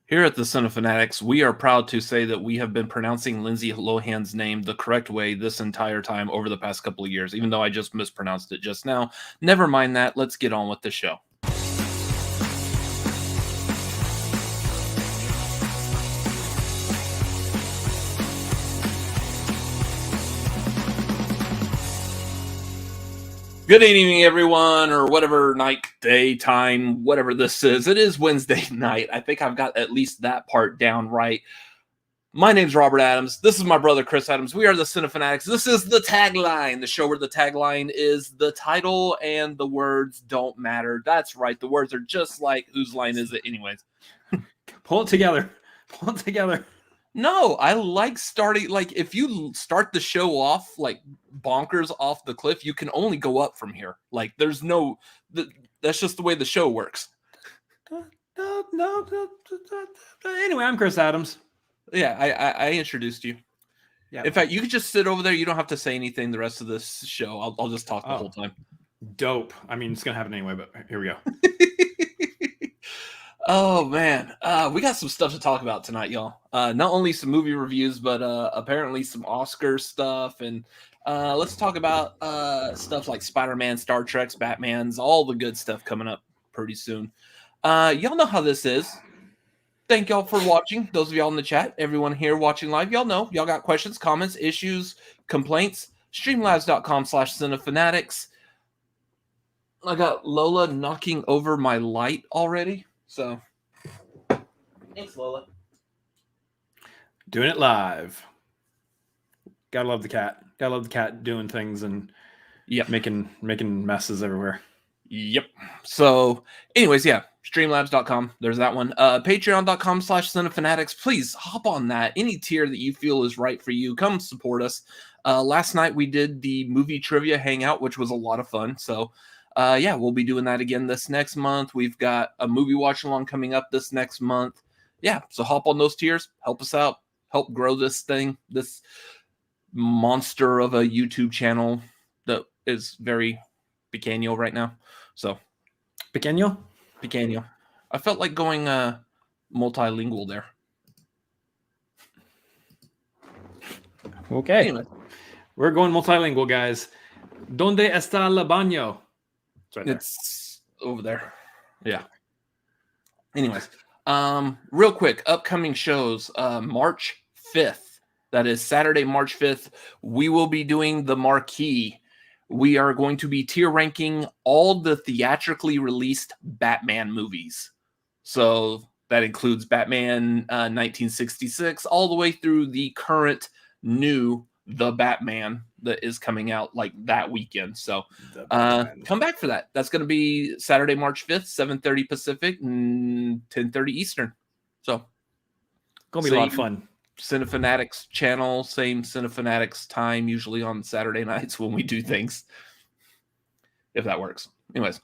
Here at the Cinefanatics, we are proud to say that we have been pronouncing Lindsay Lohan's name the correct way this entire time over the past couple of years, even though I just mispronounced it just now. Never mind that. Let's get on with the show. Good evening, everyone, or whatever night, day, time, whatever this is. It is Wednesday night. I think I've got at least that part down right. My name's Robert Adams. This is my brother, Chris Adams. We are the Cinefanatics. This is the Tagline, the show where the tagline is the title and the words don't matter. That's right. The words are just like, whose line is it anyways? Pull it together. Pull it together. No, I like starting, like, if you start the show off, like, bonkers off the cliff, you can only go up from here. Like, there's no, that's just the way the show works. No. Anyway, I'm Chris Adams. Yeah, I introduced you. Yeah. In fact, you could just sit over there. You don't have to say anything the rest of this show. I'll just talk the whole time. Dope. I mean, it's going to happen anyway, but here we go. Oh, man. We got some stuff to talk about tonight, y'all. Not only some movie reviews, but apparently some Oscar stuff. And let's talk about stuff like Spider-Man, Star Trek's, Batman's, all the good stuff coming up pretty soon. Y'all know how this is. Thank y'all for watching. Those of y'all in the chat, everyone here watching live, y'all know. Y'all got questions, comments, issues, complaints. Streamlabs.com/Cinefanatics. I got Lola knocking over my light already. So, thanks, Lola. Doing it live. Gotta love the cat. Gotta love the cat doing things and making messes everywhere. Yep. So, anyways, yeah, streamlabs.com. There's that one. Patreon.com/Cinefanatics. Please hop on that. Any tier that you feel is right for you, come support us. Last night we did the movie trivia hangout, which was a lot of fun. So, yeah, we'll be doing that again this next month. We've got a movie watch along coming up this next month. Yeah, so hop on those tiers. Help us out. Help grow this thing, this monster of a YouTube channel that is very pequeño right now. So, Pequeño? I felt like going multilingual there. Okay. Anyway. We're going multilingual, guys. ¿Dónde está el baño? It's over there. Yeah. Anyways, real quick, upcoming shows, March 5th. That is Saturday, March 5th. We will be doing the marquee. We are going to be tier ranking all the theatrically released Batman movies. So that includes Batman 1966 all the way through the current new The Batman that is coming out like that weekend. So come back for that. That's going to be Saturday, March 5th, 7:30 Pacific and 10:30 Eastern. So going to be a lot of fun. Cinefanatics channel, same Cinefanatics time, usually on Saturday nights when we do things, if that works. Anyways,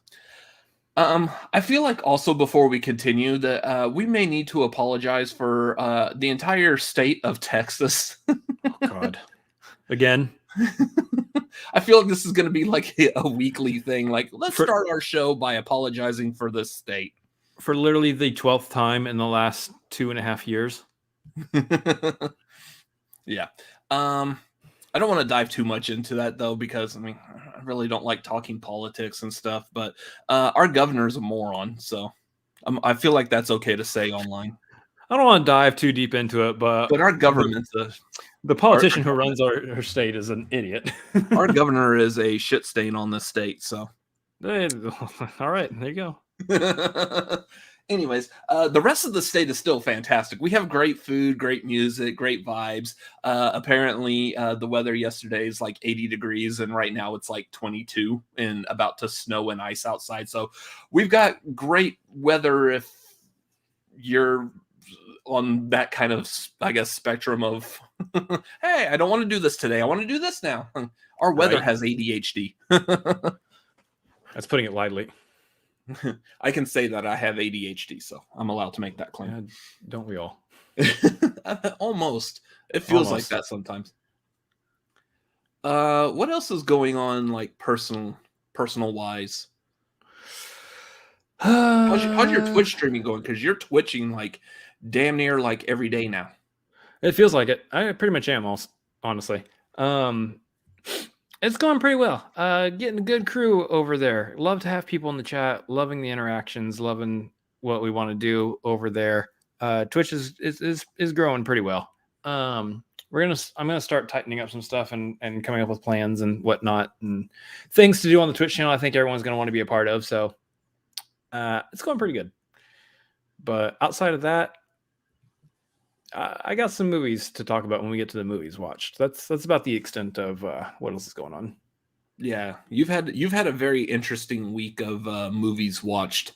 I feel like also before we continue that we may need to apologize for the entire state of Texas. Oh, God. Again. I feel like this is going to be like a weekly thing. Like, let's start our show by apologizing for this state. For literally the 12th time in the last 2.5 years. Yeah. I don't want to dive too much into that, though, because, I mean, I really don't like talking politics and stuff. But our governor is a moron. So I feel like that's okay to say online. I don't want to dive too deep into it, but our government's the politician who runs our state is an idiot. Our governor is a shit stain on this state. So, all right, there you go. Anyways, the rest of the state is still fantastic. We have great food, great music, great vibes. Apparently, the weather yesterday is like 80 degrees, and right now it's like 22 and about to snow and ice outside. So we've got great weather if you're on that kind of, I guess, spectrum of, hey, I don't want to do this today. I want to do this now. Our weather has ADHD. That's putting it lightly. I can say that I have ADHD, so I'm allowed to make that claim. Don't we all? Almost. It feels like that sometimes. What else is going on, like personal wise? How's your Twitch streaming going? Because you're twitching like damn near like every day now. It feels like it. I pretty much am, honestly. It's going pretty well. Getting a good crew over there. Love to have people in the chat. Loving the interactions. Loving what we want to do over there. Twitch is growing pretty well. I'm gonna start tightening up some stuff and coming up with plans and whatnot and things to do on the Twitch channel. I think everyone's gonna want to be a part of. So it's going pretty good. But outside of that, I got some movies to talk about when we get to the movies watched. That's about the extent of what else is going on. Yeah, you've had a very interesting week of movies watched.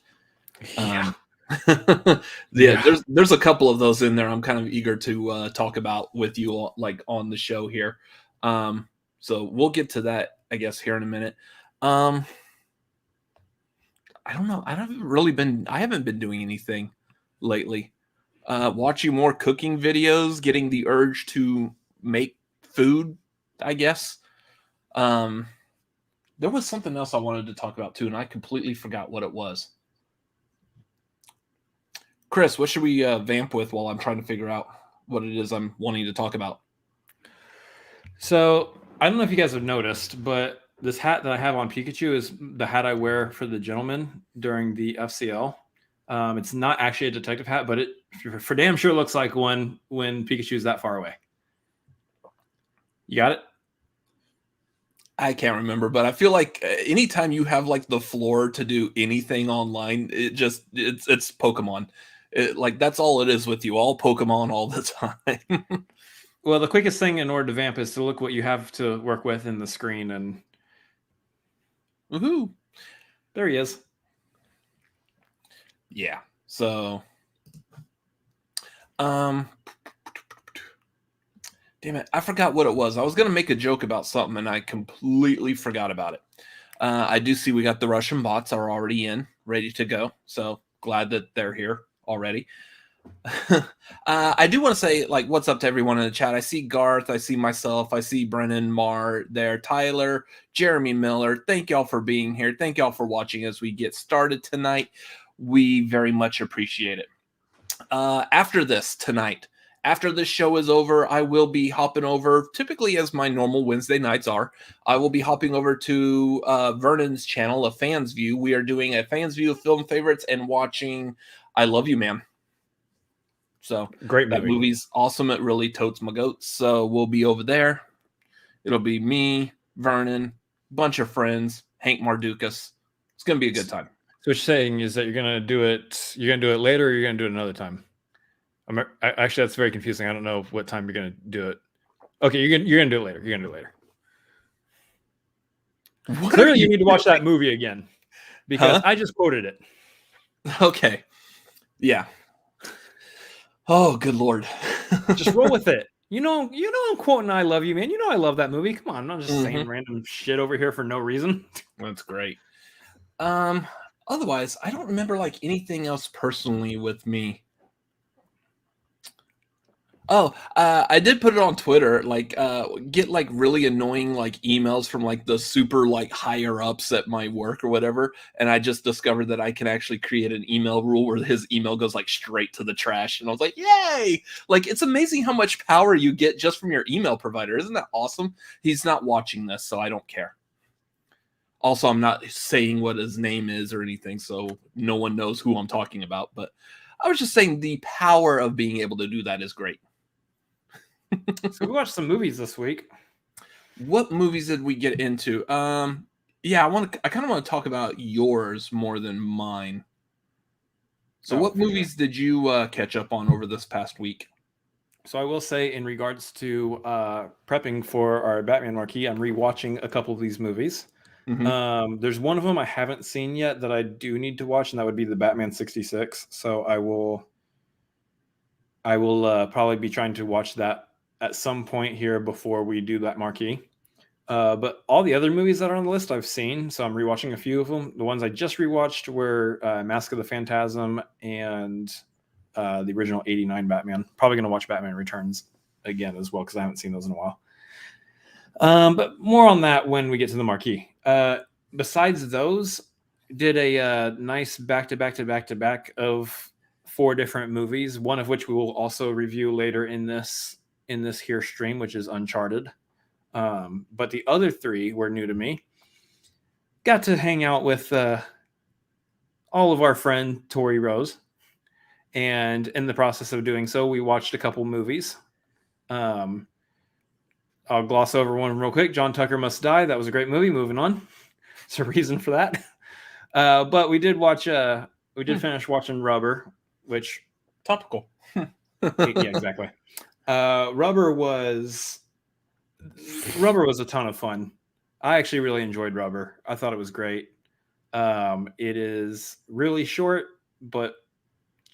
Yeah, there's a couple of those in there. I'm kind of eager to talk about with you all, like on the show here. So we'll get to that, I guess, here in a minute. I don't know. I haven't been doing anything lately. Watching more cooking videos, getting the urge to make food, I guess. There was something else I wanted to talk about too, and I completely forgot what it was. Chris, what should we vamp with while I'm trying to figure out what it is I'm wanting to talk about? So, I don't know if you guys have noticed, but this hat that I have on Pikachu is the hat I wear for the gentleman during the FCL. It's not actually a detective hat, but it for damn sure looks like one when Pikachu's that far away. You got it? I can't remember, but I feel like anytime you have like the floor to do anything online, it's Pokemon. Like that's all it is with you, all Pokemon all the time. Well, the quickest thing in order to vamp is to look what you have to work with in the screen, and woohoo! There he is. Yeah. So, damn it, I forgot what it was. I was gonna make a joke about something, and I completely forgot about it. I do see we got the Russian bots are already in, ready to go. So glad that they're here already. I do want to say, like, what's up to everyone in the chat. I see Garth, I see myself, I see Brennan Marr there, Tyler, Jeremy Miller. Thank y'all for being here. Thank y'all for watching as we get started tonight. We very much appreciate it. After this tonight, after this show is over, I will be hopping over, typically as my normal Wednesday nights are, I will be hopping over to Vernon's channel, A Fan's View. We are doing a Fan's View of film favorites and watching I Love You, Man. So great movie. That movie's awesome. It really totes my goats. So we'll be over there. It'll be me, Vernon, bunch of friends, Hank Mardukas. It's going to be a good time. So what you're saying is that you're going to do it later, or you're going to do it another time? Actually, that's very confusing. I don't know what time you're going to do it. Okay, you're going to do it later. You're going to do it later. Clearly, you need to watch that movie again because I just quoted it. Okay. Yeah. Oh, good Lord. Just roll with it. You know, I'm quoting I Love You, Man. You know I love that movie. Come on, I'm not just saying random shit over here for no reason. That's great. Otherwise, I don't remember like anything else personally with me. Oh, I did put it on Twitter, like get like really annoying like emails from like the super like higher ups at my work or whatever, and I just discovered that I can actually create an email rule where his email goes like straight to the trash, and I was like, yay! Like it's amazing how much power you get just from your email provider. Isn't that awesome? He's not watching this, so I don't care. Also, I'm not saying what his name is or anything, so no one knows who I'm talking about, but I was just saying the power of being able to do that is great. So we watched some movies this week. What movies did we get into? Yeah, I kind of want to talk about yours more than mine. So what movies did you catch up on over this past week? So I will say, in regards to prepping for our Batman marquee, I'm rewatching a couple of these movies. There's one of them I haven't seen yet that I do need to watch, and that would be the Batman 66. So I will probably be trying to watch that at some point here before we do that marquee. But all the other movies that are on the list I've seen, so I'm rewatching a few of them. The ones I just rewatched were Mask of the Phantasm and the original 89 Batman. Probably going to watch Batman Returns again as well because I haven't seen those in a while. But more on that when we get to the marquee. Besides those, did a nice back-to-back of 4 different movies, one of which we will also review later in this here stream, which is Uncharted. But the other 3 were new to me. Got to hang out with all of our friend Tori Rose, and in the process of doing so, we watched a couple movies. I'll gloss over one real quick. John Tucker Must Die. That was a great movie. Moving on. There's a reason for that. But we did watch. We did finish watching Rubber, which topical. Yeah, exactly. Rubber was a ton of fun. I actually really enjoyed Rubber. I thought it was great. It is really short, but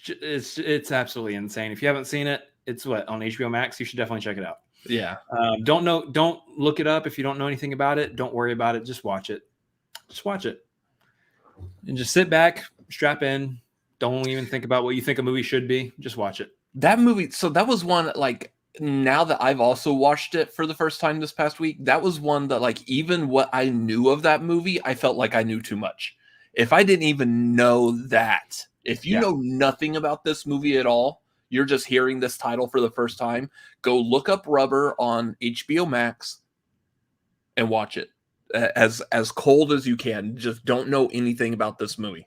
it's absolutely insane. If you haven't seen it, it's on HBO Max. You should definitely check it out. Yeah. Don't look it up if you don't know anything about it. Don't worry about it. Just watch it. Just watch it. And just sit back, strap in. Don't even think about what you think a movie should be. Just watch it. That movie, so that was one, like, now that I've also watched it for the first time this past week, that was one that, like, even what I knew of that movie, I felt like I knew too much. If I didn't even know that, if you know nothing about this movie at all, you're just hearing this title for the first time, go look up Rubber on HBO Max and watch it as cold as you can. Just don't know anything about this movie.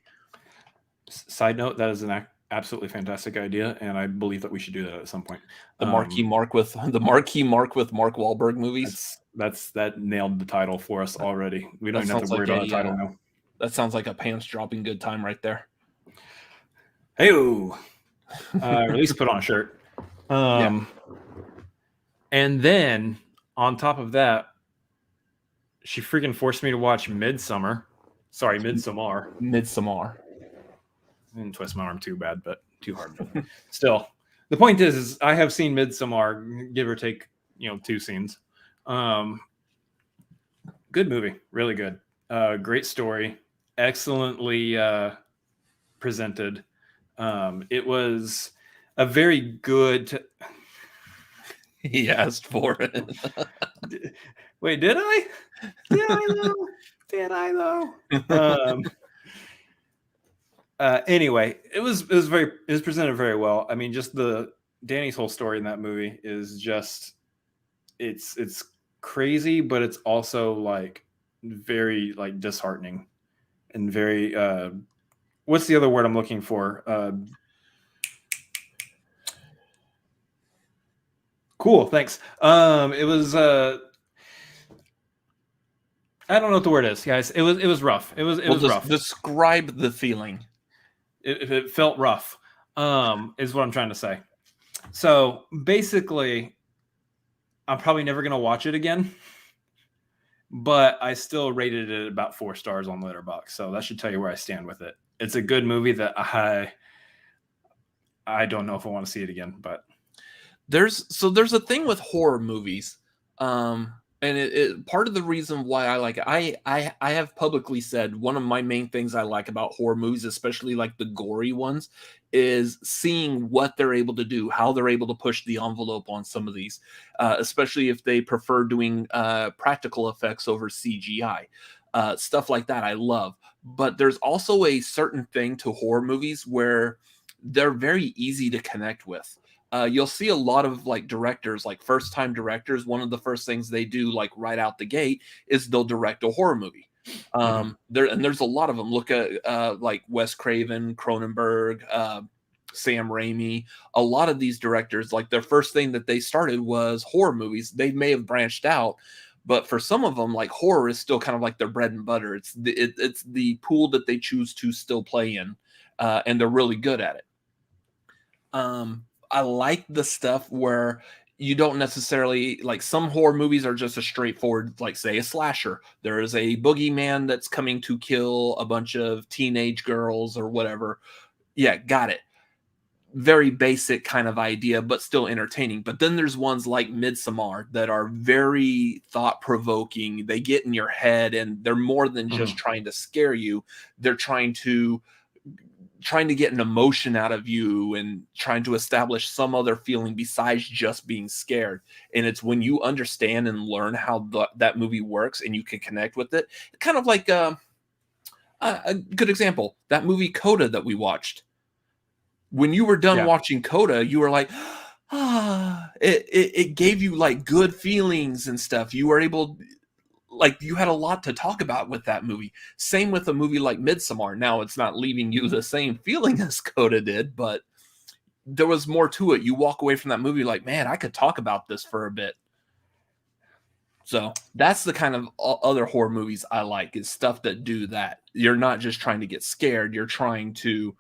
Side note, that is an absolutely fantastic idea, and I believe that we should do that at some point. The Marquee Mark with Mark Wahlberg movies. That nailed the title for us already. We don't even have to worry about the title now. That sounds like a pants dropping good time right there. Hey-o. At least put on a shirt. And then on top of that, she freaking forced me to watch Midsommar. Sorry, Midsommar. I didn't twist my arm too bad, but too hard. Still, the point is I have seen Midsommar, give or take, 2 scenes. Good movie, really good. Great story, excellently presented. It was a very good. He asked for it. Wait, did I? Did I though? Anyway, it was presented very well. I mean, just Danny's whole story in that movie is just it's crazy, but it's also like very like disheartening and very what's the other word I'm looking for? Cool, thanks. It was I don't know what the word is, guys. It was rough. It was rough. Describe the feeling. It felt rough, is what I'm trying to say. So basically, I'm probably never going to watch it again, but I still rated it about 4 stars on Letterboxd. So that should tell you where I stand with it. It's a good movie that I don't know if I want to see it again, but there's a thing with horror movies. And it part of the reason why I like it, I have publicly said one of my main things I like about horror movies, especially like the gory ones, is seeing what they're able to do, how they're able to push the envelope on some of these, especially if they prefer doing practical effects over CGI. Stuff like that I love. But there's also a certain thing to horror movies where they're very easy to connect with. You'll see a lot of like directors, like first-time directors. One of the first things they do, like right out the gate, is they'll direct a horror movie. There's a lot of them. Look at like Wes Craven, Cronenberg, Sam Raimi. A lot of these directors, like their first thing that they started was horror movies. They may have branched out, but for some of them, like horror is still kind of like their bread and butter. It's the pool that they choose to still play in, and they're really good at it. I like the stuff where you don't necessarily like some horror movies are just a straightforward, like say a slasher. There is a boogeyman that's coming to kill a bunch of teenage girls or whatever. Yeah, got it. Very basic kind of idea, but still entertaining. But then there's ones like Midsommar that are very thought-provoking. They get in your head and they're more than just trying to scare you. They're trying to get an emotion out of you and trying to establish some other feeling besides just being scared. And it's when you understand and learn how that movie works and you can connect with it. Kind of like a good example, that movie Coda that we watched. when you were done watching Coda, you were like, it gave you like good feelings and stuff. You were able, like, you had a lot to talk about with that movie. Same with a movie like Midsommar. Now it's not leaving you the same feeling as Coda did, but there was more to it. You walk away from that movie like, man, I could talk about this for a bit. So that's the kind of other horror movies I like, is stuff that do that. You're not just trying to get scared. You're trying to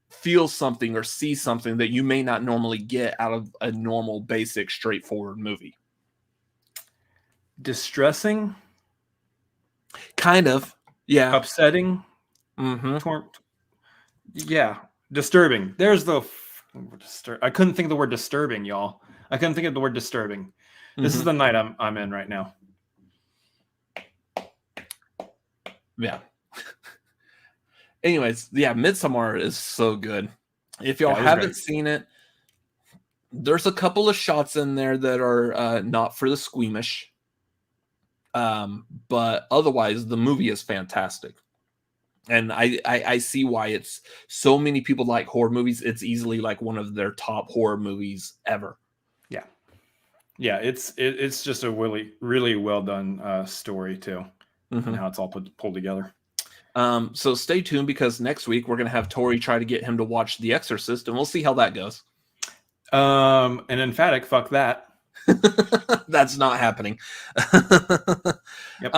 feel something or see something that you may not normally get out of a normal, basic, straightforward movie. Distressing? Kind of. Yeah. Upsetting? Mm-hmm. Yeah. Disturbing. There's the... I couldn't think of the word disturbing, y'all. I couldn't think of the word disturbing. This is the night I'm in right now. Yeah. Anyways, yeah, Midsommar is so good. If y'all haven't seen it, there's a couple of shots in there that are not for the squeamish. But otherwise, the movie is fantastic. And I see why it's so many people like horror movies. It's easily like one of their top horror movies ever. Yeah. Yeah, it's just a really, really well done story too, and how it's all pulled together. So stay tuned, because next week we're gonna have Tori try to get him to watch The Exorcist, and we'll see how that goes. An emphatic fuck that. That's not happening. Yep.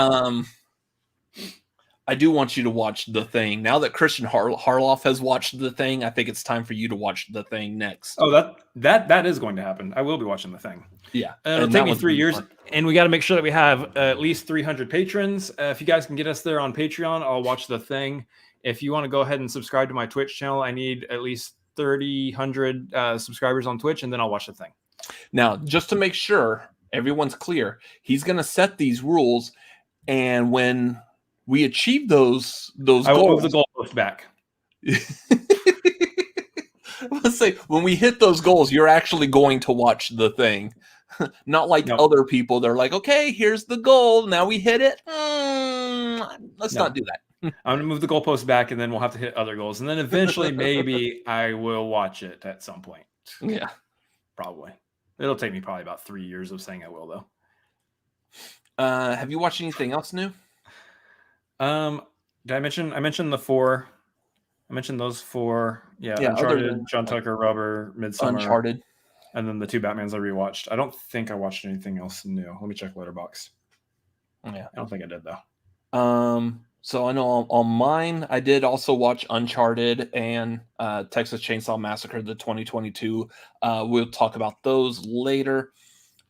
I do want you to watch The Thing. Now that Christian Harloff has watched The Thing, I think it's time for you to watch The Thing next. Oh, that is going to happen. I will be watching The Thing. Yeah. It'll take me 3 years, and we got to make sure that we have at least 300 patrons. If you guys can get us there on Patreon, I'll watch The Thing. If you want to go ahead and subscribe to my Twitch channel, I need at least 300 subscribers on Twitch, and then I'll watch The Thing. Now, just to make sure everyone's clear, he's going to set these rules, and when we achieve those goals, I will move the goalpost back. Let's say when we hit those goals, you're actually going to watch The Thing. Not like other people. They're like, okay, here's the goal. Now we hit it. Let's not do that. I'm going to move the goalpost back, and then we'll have to hit other goals. And then eventually, maybe I will watch it at some point. Yeah. Probably. It'll take me probably about 3 years of saying I will, though. Have you watched anything else new? Did I mention the four? I mentioned those four. Yeah, Uncharted, John Tucker, Rubber, Midsommar, Uncharted, and then the two Batmans I rewatched. I don't think I watched anything else new. Let me check Letterboxd. Yeah, I don't think I did though. So I know on mine, I did also watch Uncharted and Texas Chainsaw Massacre, the 2022. We'll talk about those later.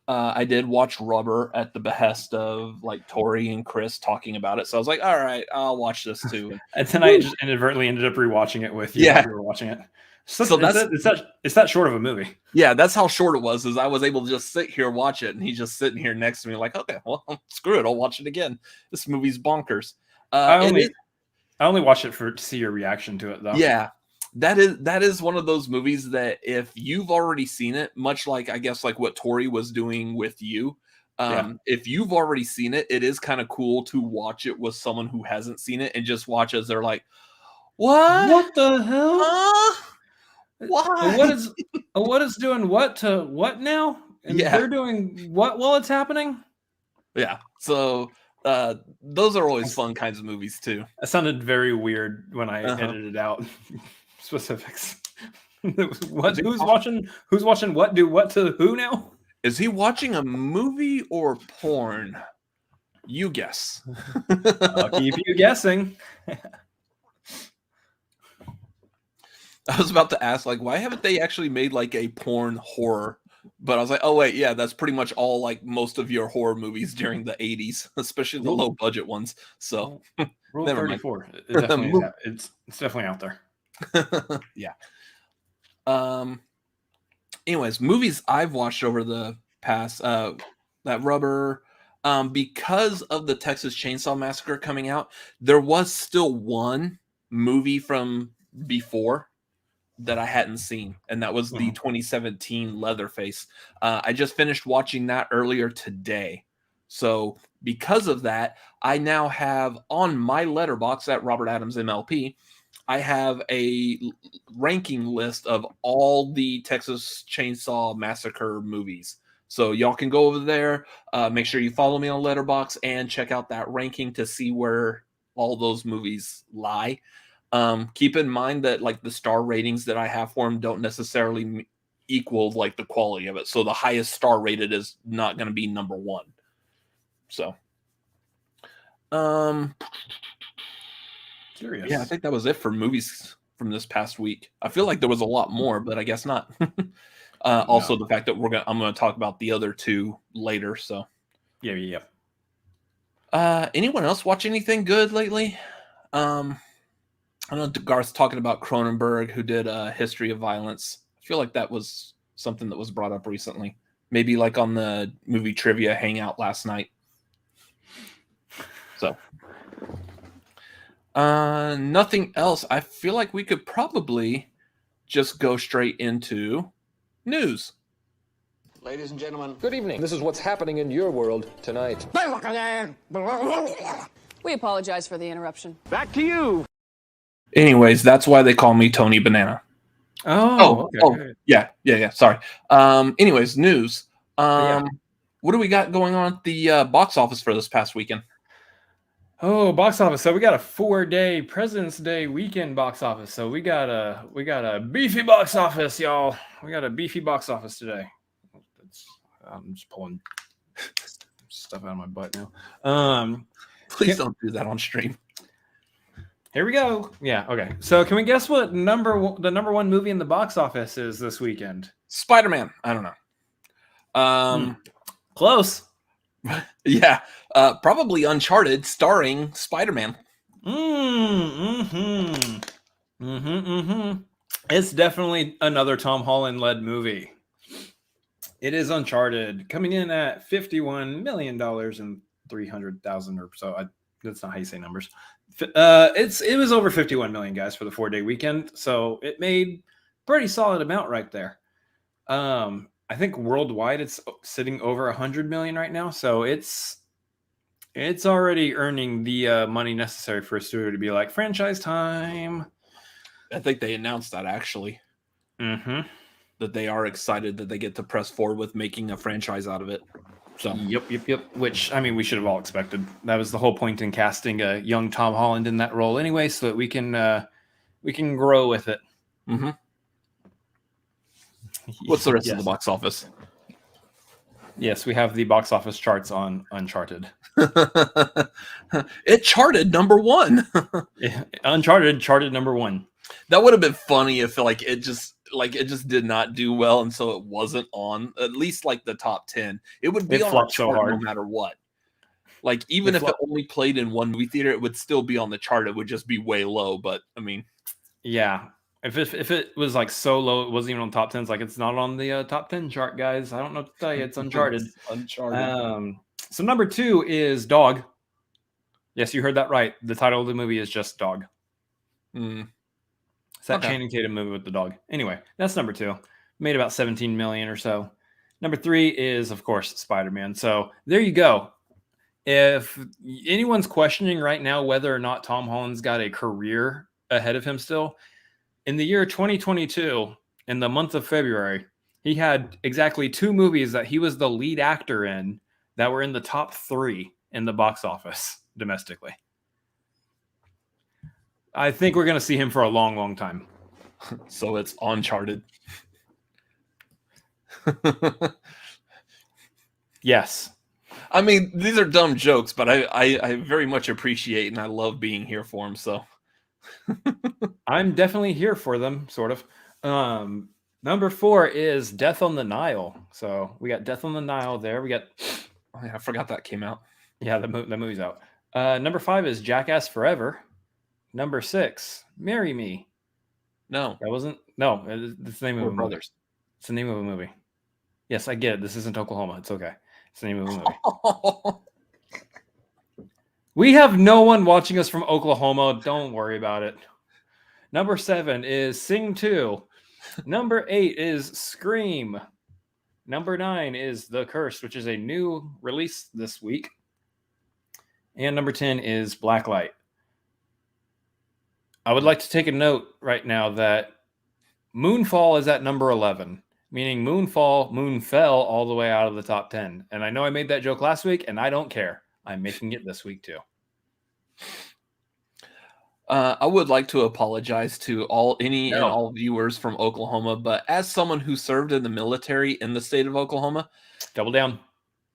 I did watch Rubber at the behest of like Tori and Chris talking about it. So I was like, all right, I'll watch this too. And then I just inadvertently ended up rewatching it with you. Yeah. While you were watching it. So it's that short of a movie. Yeah, that's how short it was. Is I was able to just sit here, watch it, and he's just sitting here next to me like, okay, well, screw it. I'll watch it again. This movie's bonkers. I only watched it to see your reaction to it though. Yeah. That is one of those movies that if you've already seen it, much like I guess like what Tori was doing with you, if you've already seen it, it is kind of cool to watch it with someone who hasn't seen it and just watch as they're like, what the hell? Why? What is doing what to what now? And they're doing what while it's happening? Yeah. So those are always fun kinds of movies too. It sounded very weird when I edited out specifics. Who's watching what do what to who now? Is he watching a movie or porn? You guess. I'll keep you guessing. I was about to ask, like, why haven't they actually made like a porn horror? But I was like, oh wait, yeah, that's pretty much all like most of your horror movies during the 80s, especially the low budget ones. So Rule 34. It's definitely out there. Yeah. Anyways, movies I've watched over the past that Rubber, because of the Texas Chainsaw Massacre coming out, there was still one movie from before that I hadn't seen, and that was the 2017 Leatherface. I just finished watching that earlier today. So because of that, I now have on my Letterboxd at Robert Adams MLP I have a ranking list of all the Texas Chainsaw Massacre movies. So y'all can go over there. Make sure you follow me on Letterboxd and check out that ranking to see where all those movies lie. Keep in mind that like the star ratings that I have for them don't necessarily equal like the quality of it. So the highest star rated is not going to be number one. So, Curious. yeah, I think that was it for movies from this past week. I feel like there was a lot more, but I guess not. Also, the fact that I'm gonna talk about the other two later. So, yeah. Anyone else watch anything good lately? I know Garth's talking about Cronenberg, who did History of Violence. I feel like that was something that was brought up recently. Maybe like on the movie trivia hangout last night. So, nothing else. I feel like we could probably just go straight into news. Ladies and gentlemen, good evening. This is what's happening in your world tonight. We apologize for the interruption. back to you. Anyways, that's why they call me Tony Banana. Okay. Yeah. Sorry. Anyways, news. Yeah. What do we got going on at the box office for this past weekend? Oh, box office. So we got a 4-day President's Day weekend box office. So we got a beefy box office, y'all. We got a beefy box office today. I'm just pulling stuff out of my butt now. Please don't do that on stream. Here we go. Yeah. Okay. So can we guess what the number one movie in the box office is this weekend? Spider-Man. I don't know. Close. Yeah. Probably Uncharted, starring Spider-Man. It's definitely another Tom Holland led movie. It is Uncharted, coming in at $51 million and 300,000 or so. That's not how you say numbers. It was over 51 million, guys, for the 4-day weekend. So it made pretty solid amount right there. I think worldwide it's sitting over 100 million right now. So it's already earning the money necessary for a studio to be like, franchise time. I think they announced that actually. That they are excited that they get to press forward with making a franchise out of it. So Yep. Which, I mean, we should have all expected. That was the whole point in casting a young Tom Holland in that role anyway, so that we can grow with it. What's the rest of the box office? Yes, we have the box office charts on Uncharted. It charted number one. Uncharted charted number one. That would have been funny if it just did not do well, and so it wasn't on at least like the top 10. It would be on the chart no matter what. Like even if it only played in one movie theater, it would still be on the chart. It would just be way low. But I mean, yeah, if it was like so low, it wasn't even on top 10s. Like it's not on the top 10 chart, guys. I don't know what to tell you. It's Uncharted. So number 2 is Dog. Yes, you heard that right. The title of the movie is just Dog. It's that Channing Tatum movie with the dog. Anyway, that's number 2. Made about 17 million or so. Number 3 is, of course, Spider-Man. So there you go. If anyone's questioning right now whether or not Tom Holland's got a career ahead of him still, in the year 2022, in the month of February, he had exactly 2 movies that he was the lead actor in that were in the top 3 in the box office domestically. I think we're going to see him for a long, long time. So it's Uncharted. Yes. I mean, these are dumb jokes, but I very much appreciate and I love being here for them. So I'm definitely here for them, sort of. Number 4 is Death on the Nile. So we got Death on the Nile there. We got... Oh, yeah, I forgot that came out. Yeah, the movie's out. Number 5 is Jackass Forever. Number 6, Marry Me. No. That wasn't... No, it's the name of a movie. Brothers. It's the name of a movie. Yes, I get it. This isn't Oklahoma. It's okay. It's the name of a movie. We have no one watching us from Oklahoma. Don't worry about it. Number 7 is Sing 2. Number 8 is Scream. Number 9 is The Curse, which is a new release this week. And number 10 is Blacklight. I would like to take a note right now that Moonfall is at number 11, meaning Moon fell all the way out of the top 10. And I know I made that joke last week, and I don't care. I'm making it this week too. I would like to apologize to and all viewers from Oklahoma, but as someone who served in the military in the state of Oklahoma, double down.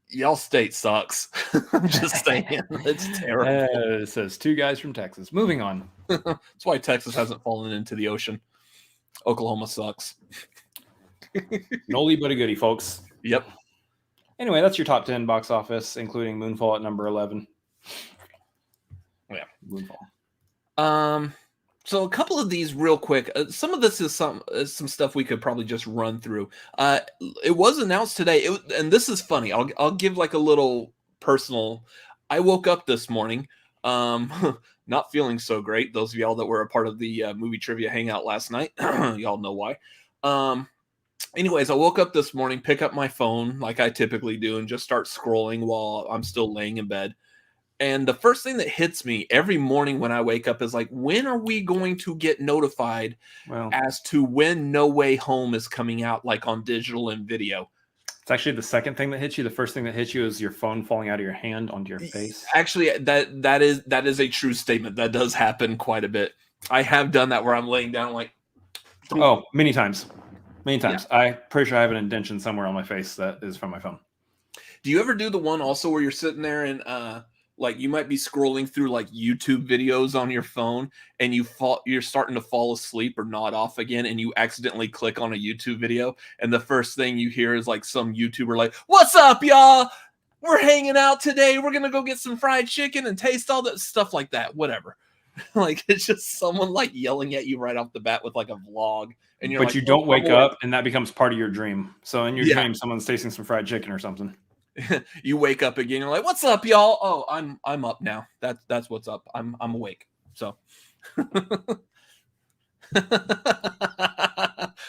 Y'all state sucks. I'm just saying, it's terrible. It says 2 guys from Texas. Moving on. That's why Texas hasn't fallen into the ocean. Oklahoma sucks. Noli but a goodie, folks. Yep. Anyway, that's your top 10 box office, including Moonfall at number 11. Yeah, Moonfall. So a couple of these real quick. Some of this is some stuff we could probably just run through. It was announced today, and this is funny. I'll give like a little personal. I woke up this morning, not feeling so great. Those of y'all that were a part of the movie trivia hangout last night, y'all know why. Anyways, I woke up this morning, pick up my phone like I typically do, and just start scrolling while I'm still laying in bed. And the first thing that hits me every morning when I wake up is like, when are we going to get notified as to when No Way Home is coming out, like on digital and video? It's actually the second thing that hits you. The first thing that hits you is your phone falling out of your hand onto your face. Actually, that is a true statement. That does happen quite a bit. I have done that where I'm laying down like... Oh, many times. Many times. Yeah. I'm pretty sure I have an indentation somewhere on my face that is from my phone. Do you ever do the one also where you're sitting there and... like you might be scrolling through like YouTube videos on your phone and you're starting to fall asleep or nod off again and you accidentally click on a YouTube video and the first thing you hear is like some YouTuber like, "What's up, y'all? We're hanging out today. We're going to go get some fried chicken and taste all that stuff," like that, whatever. Like it's just someone like yelling at you right off the bat with like a vlog. And you're but like, you don't wake up and that becomes part of your dream. So in your dream, someone's tasting some fried chicken or something. You wake up again. You're like, "What's up, y'all? Oh, I'm up now. That's what's up. I'm awake." So,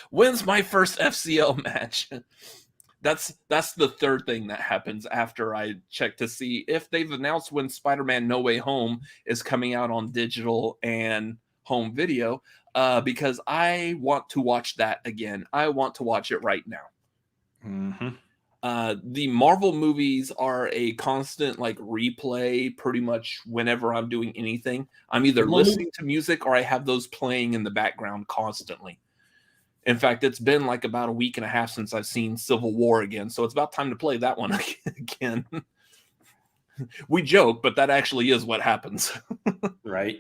when's my first FCL match? That's the third thing that happens after I check to see if they've announced when Spider-Man No Way Home is coming out on digital and home video. Because I want to watch that again. I want to watch it right now. Mm-hmm. The Marvel movies are a constant like replay pretty much whenever I'm doing anything. I'm either listening to music or I have those playing in the background constantly. In fact, it's been like about a week and a half since I've seen Civil War again, so it's about time to play that one again. We joke, but that actually is what happens. Right.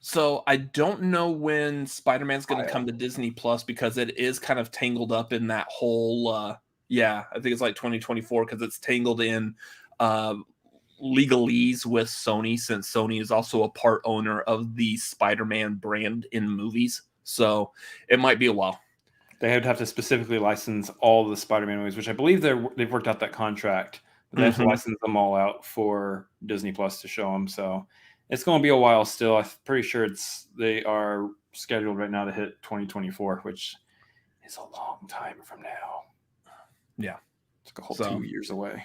So I don't know when Spider-Man's going to come to Disney Plus because it is kind of tangled up in that whole, I think it's like 2024 because it's tangled in legalese with Sony since Sony is also a part owner of the Spider-Man brand in movies. So it might be a while. They would have to specifically license all the Spider-Man movies, which I believe they've worked out that contract. But they have to license them all out for Disney Plus to show them. So it's going to be a while still. I'm pretty sure they are scheduled right now to hit 2024, which is a long time from now. Yeah. It's like a whole 2 years away.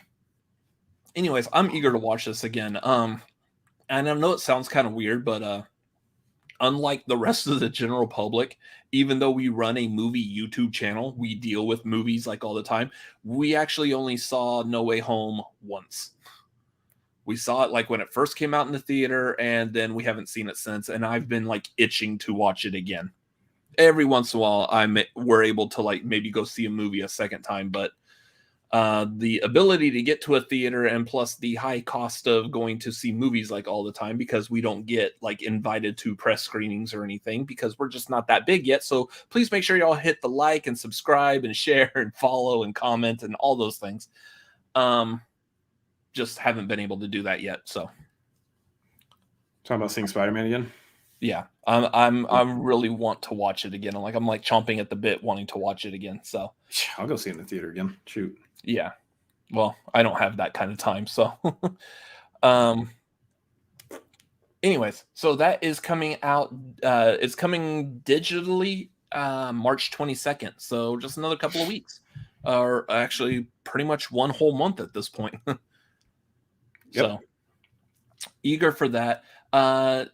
Anyways, I'm eager to watch this again. And I know it sounds kind of weird, but unlike the rest of the general public, even though we run a movie YouTube channel, we deal with movies like all the time. We actually only saw No Way Home once. We saw it like when it first came out in the theater, and then we haven't seen it since. And I've been like itching to watch it again. Every once in a while, we're able to like maybe go see a movie a second time, but the ability to get to a theater and plus the high cost of going to see movies like all the time because we don't get like invited to press screenings or anything because we're just not that big yet. So please make sure y'all hit the like and subscribe and share and follow and comment and all those things. Just haven't been able to do that yet. So talking about seeing Spider-Man again. Yeah, I'm really want to watch it again. I'm like chomping at the bit wanting to watch it again. So I'll go see it in the theater again. Shoot. Yeah. Well, I don't have that kind of time. So anyways, so that is coming out. It's coming digitally March 22nd. So just another couple of weeks, or actually pretty much one whole month at this point. So eager for that. Uh,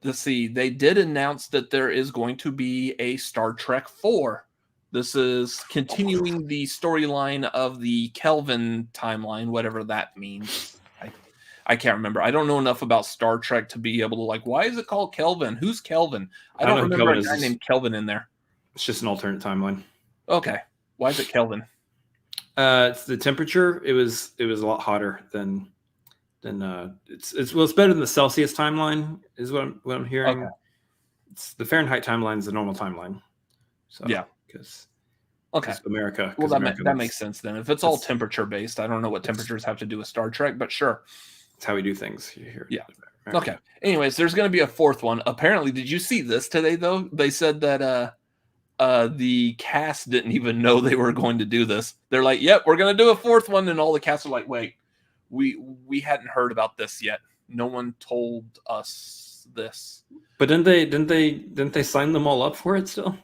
let's see. They did announce that there is going to be a Star Trek 4. This is continuing the storyline of the Kelvin timeline, whatever that means. I can't remember. I don't know enough about Star Trek to be able to like, why is it called Kelvin? Who's Kelvin? I don't remember a guy named Kelvin in there. It's just an alternate timeline. Okay. Why is it Kelvin? It's the temperature. It was a lot hotter than it's better than the Celsius timeline is what I'm hearing. Okay. It's the Fahrenheit timeline is the normal timeline. So yeah, because America. Well, that makes sense then. If it's all temperature based, I don't know what temperatures have to do with Star Trek, but sure, it's how we do things here. Yeah. Okay. Anyways, there's going to be a 4th one. Apparently, did you see this today though? They said that the cast didn't even know they were going to do this. They're like, "Yep, we're going to do a 4th one," and all the cast are like, "Wait, we hadn't heard about this yet. No one told us this." But didn't they sign them all up for it still?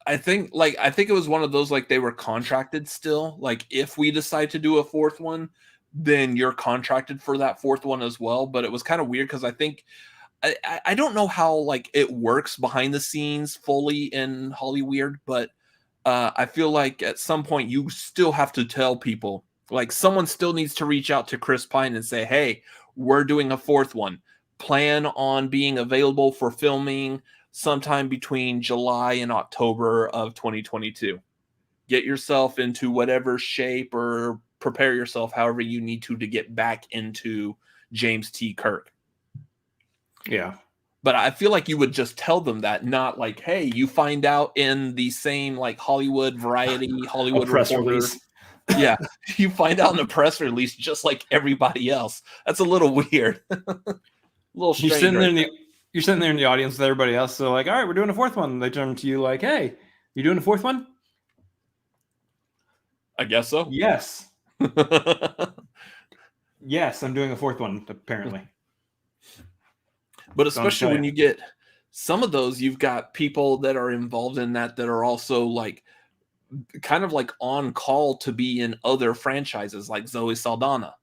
I think it was one of those like they were contracted still. Like if we decide to do a 4th one, then you're contracted for that 4th one as well. But it was kind of weird because I think I don't know how like it works behind the scenes fully in Hollyweird, but I feel like at some point you still have to tell people. Like someone still needs to reach out to Chris Pine and say, "Hey, we're doing a 4th one. Plan on being available for filming sometime between July and October of 2022. Get yourself into whatever shape or prepare yourself however you need to get back into James T. Kirk." Yeah. But I feel like you would just tell them that, not like, "Hey, you find out in the same like Hollywood Variety, Hollywood press Reporter." release. Yeah, you find out in a press release just like everybody else. That's a little weird. A little strange. You're sitting there in the audience with everybody else. So like, all right, we're doing a 4th one. They turn to you like, "Hey, you doing a 4th one?" I guess so. Yes. Yes, I'm doing a 4th one, apparently. But especially when you get some of those, you've got people that are involved in that are also like kind of like on call to be in other franchises like Zoe Saldana.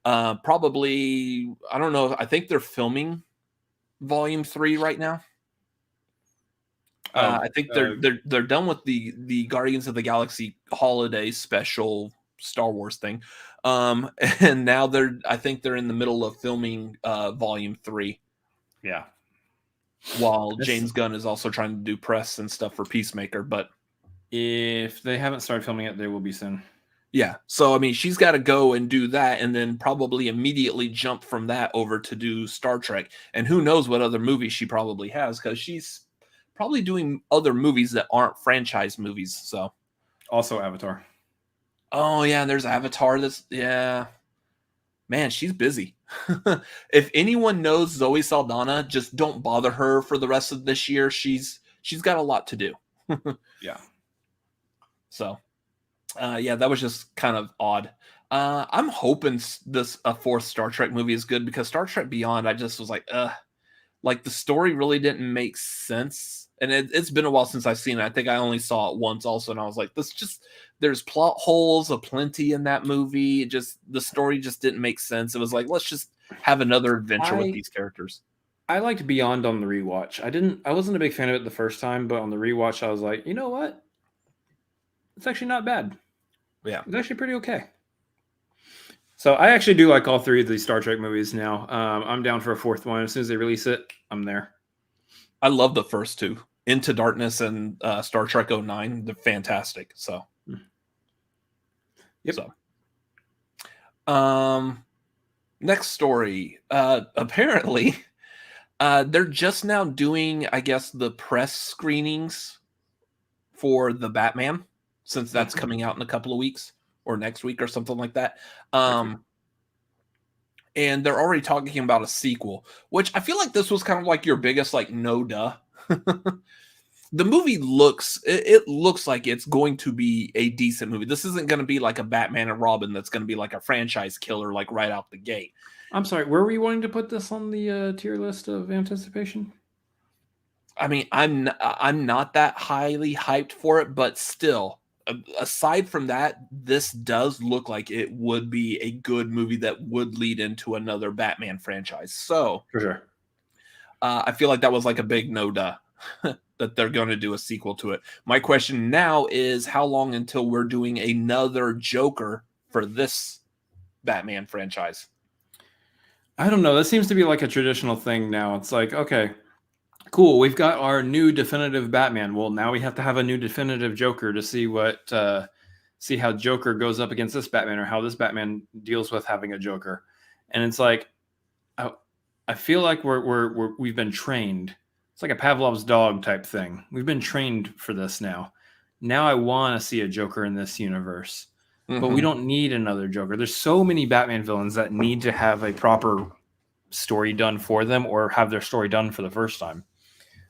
Probably, I don't know. I think they're filming Volume 3 right now. I think they're done with the Guardians of the Galaxy holiday special Star Wars thing. And now I think they're in the middle of filming Volume 3. Yeah. While James Gunn is also trying to do press and stuff for Peacemaker, but if they haven't started filming it, they will be soon. Yeah. So, I mean, she's got to go and do that and then probably immediately jump from that over to do Star Trek. And who knows what other movies she probably has, because she's probably doing other movies that aren't franchise movies. So, also Avatar. Oh, yeah. There's Avatar. Yeah. Man, she's busy. If anyone knows Zoe Saldana, just don't bother her for the rest of this year. She's got a lot to do. Yeah. So. Yeah, that was just kind of odd. I'm hoping a 4th Star Trek movie is good because Star Trek Beyond, I just was like the story really didn't make sense. And it's been a while since I've seen it. I think I only saw it once also. And I was like, there's plot holes aplenty in that movie. The story just didn't make sense. It was like, let's just have another adventure with these characters. I liked Beyond on the rewatch. I wasn't a big fan of it the first time, but on the rewatch, I was like, you know what? It's actually not bad. Yeah. It's actually pretty okay. So I actually do like all 3 of these Star Trek movies now. I'm down for a 4th one. As soon as they release it, I'm there. I love the first 2. Into Darkness and Star Trek 09. They're fantastic. So. Yep. So. Next story. Apparently, they're just now doing, I guess, the press screenings for the Batman, since that's coming out in a couple of weeks or next week or something like that. And they're already talking about a sequel, which I feel like this was kind of like your biggest, like, no duh. The movie looks like it's going to be a decent movie. This isn't going to be like a Batman and Robin that's going to be like a franchise killer, like right out the gate. I'm sorry, were we wanting to put this on the tier list of anticipation? I mean, I'm not that highly hyped for it, but still, aside from that, this does look like it would be a good movie that would lead into another Batman franchise. So For sure. I feel like that was like a big no-duh that they're going to do a sequel to it. My question now is, how long until we're doing another Joker for this Batman franchise? I don't know. That seems to be like a traditional thing now. It's like, okay, cool. We've got our new definitive Batman. Well, now we have to have a new definitive Joker to see see how Joker goes up against this Batman, or how this Batman deals with having a Joker. And it's like, I feel like we've been trained. It's like a Pavlov's dog type thing. We've been trained for this now. Now I want to see a Joker in this universe. But we don't need another Joker. There's so many Batman villains that need to have a proper story done for them, or have their story done for the first time.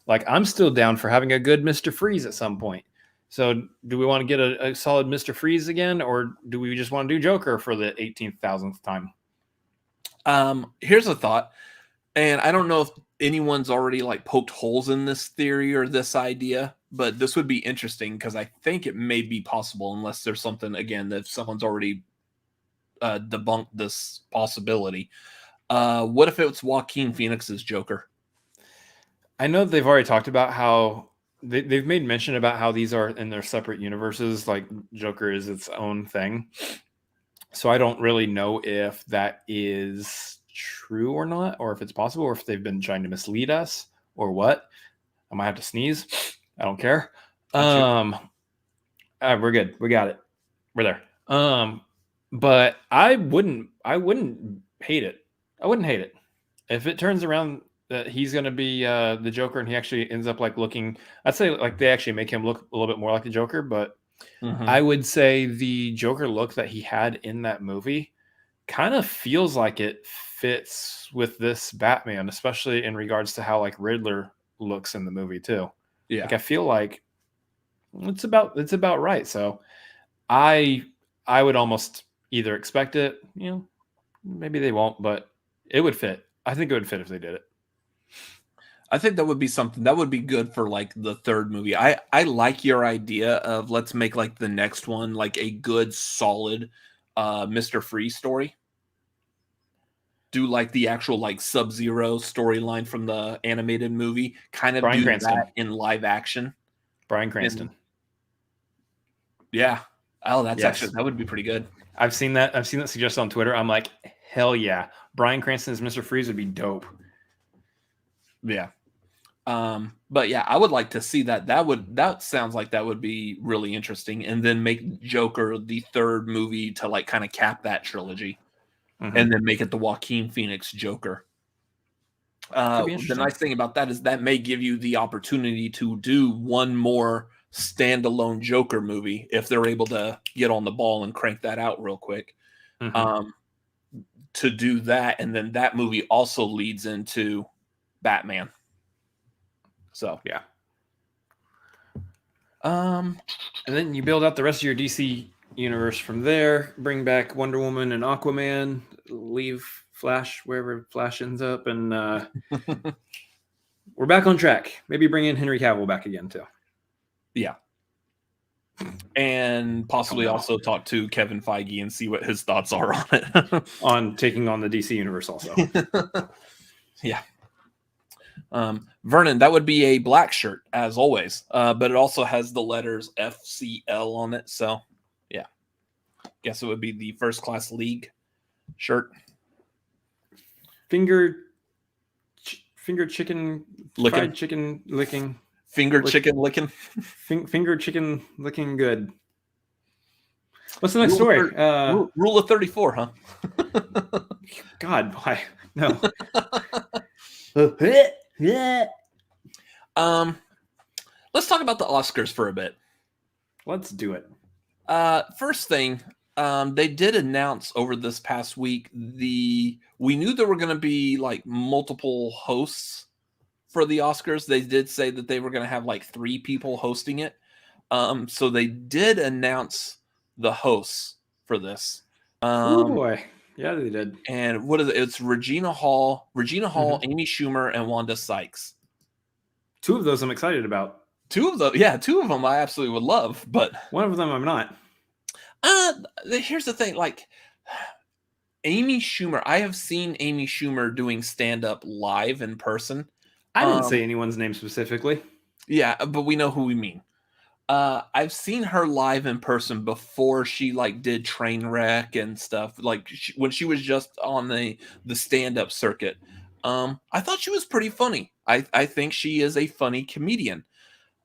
Like, I'm still down for having a good Mr. Freeze at some point. So do we want to get a solid Mr. Freeze again, or do we just want to do Joker for the 18,000th time? Here's a thought. And I don't know if anyone's already like poked holes in this theory or this idea, but this would be interesting because I think it may be possible, unless there's something, again, that someone's already debunked this possibility. What if it's Joaquin Phoenix's Joker? I know they've already talked about how they've made mention about how these are in their separate universes. Like, Joker is its own thing. So I don't really know if that is true or not, or if it's possible, or if they've been trying to mislead us, or what. I might have to sneeze. I don't care. We're good. We got it. We're there. But I wouldn't hate it. I wouldn't hate it if it turns around that he's going to be the Joker, and he actually ends up like looking. I'd say like they actually make him look a little bit more like the Joker, but I would say the Joker look that he had in that movie kind of feels like it fits with this Batman, especially in regards to how like Riddler looks in the movie too. Yeah. Like, I feel like it's about right. So I would almost either expect it, maybe they won't, but it would fit. I think it would fit if they did it. I think that would be something that would be good for like the third movie. I like your idea of, let's make like the next one like a good solid Mr. Freeze story. Do like the actual like Sub-Zero storyline from the animated movie, kind of Bryan do Cranston. that in live action. Bryan Cranston. Yeah. Oh, that's Yes. actually, that would be pretty good. I've seen that suggested on Twitter. I'm like, hell yeah. Bryan Cranston as Mr. Freeze would be dope. Yeah. But yeah, I would like to see that. That sounds like that would be really interesting. And then make Joker the third movie to like kind of cap that trilogy. And then make it the Joaquin Phoenix Joker. The nice thing about that is that may give you the opportunity to do one more standalone Joker movie if they're able to get on the ball and crank that out real quick. To do that, and then that movie also leads into Batman. So yeah. And then you build out the rest of your DC universe from there. Bring back Wonder Woman and Aquaman. Leave Flash wherever Flash ends up, and we're back on track. Maybe bring in Henry Cavill back again too. Yeah. And possibly also talk to Kevin Feige and see what his thoughts are on it. On taking on the DC universe also. Yeah. Vernon, that would be a black shirt as always, but it also has the letters FCL on it. So yeah, guess it would be the First Class League shirt. Finger chicken licking. Fried chicken licking. Chicken licking. Finger chicken looking good. What's the next story? Rule of 34, huh? God, why? No. Let's talk about the Oscars for a bit. Let's do it. First thing, they did announce over this past week we knew there were going to be like multiple hosts for the Oscars. They did say that they were going to have like 3 people hosting it. So they did announce the hosts for this. Oh boy. Yeah, they did. And what is it? It's Regina Hall, Amy Schumer, and Wanda Sykes. 2 of those I'm excited about. Two of them I absolutely would love, but one of them I'm not. Here's the thing, like Amy Schumer. I have seen Amy Schumer doing stand-up live in person. I didn't say anyone's name specifically. Yeah, but we know who we mean. I've seen her live in person before she like did Trainwreck and stuff. Like when she was just on the stand-up circuit. I thought she was pretty funny. I think she is a funny comedian.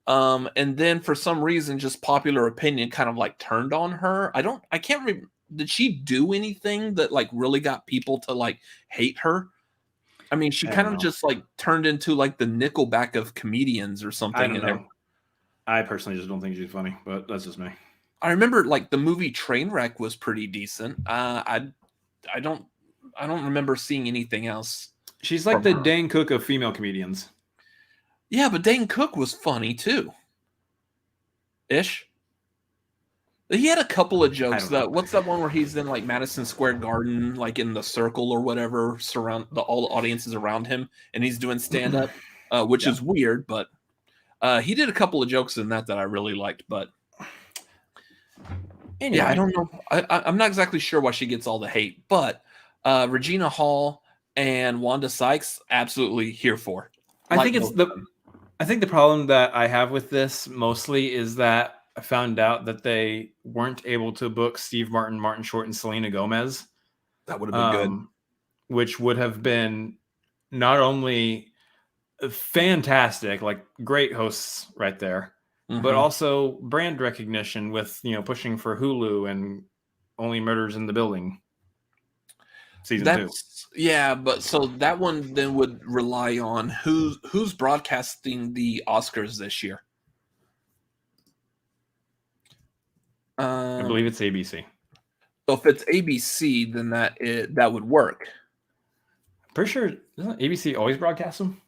And then for some reason, just popular opinion kind of like turned on her. I can't remember. Did she do anything that like really got people to like hate her? I mean, she kind of just like turned into like the Nickelback of comedians or something. I don't know. I personally just don't think she's funny, but that's just me. I remember like the movie Trainwreck was pretty decent. I don't remember seeing anything else. She's like the Dane Cook of female comedians. Yeah, but Dane Cook was funny too. Ish. He had a couple of jokes. What's that one where he's in like Madison Square Garden, like in the circle or whatever, all the audiences around him, and he's doing stand up, which is weird, but he did a couple of jokes in that I really liked. But anyway, yeah, I don't know. I'm not exactly sure why she gets all the hate, but Regina Hall and Wanda Sykes, absolutely here for. I think the problem that I have with this mostly is that I found out that they weren't able to book Steve Martin, Martin Short, and Selena Gomez. That would have been good. Which would have been not only fantastic, like great hosts right there, but also brand recognition with, pushing for Hulu and Only Murders in the Building season 2. Yeah, but so that one then would rely on who's broadcasting the Oscars this year. I believe it's ABC. So if it's ABC, then that would work. I'm pretty sure doesn't ABC always broadcast them?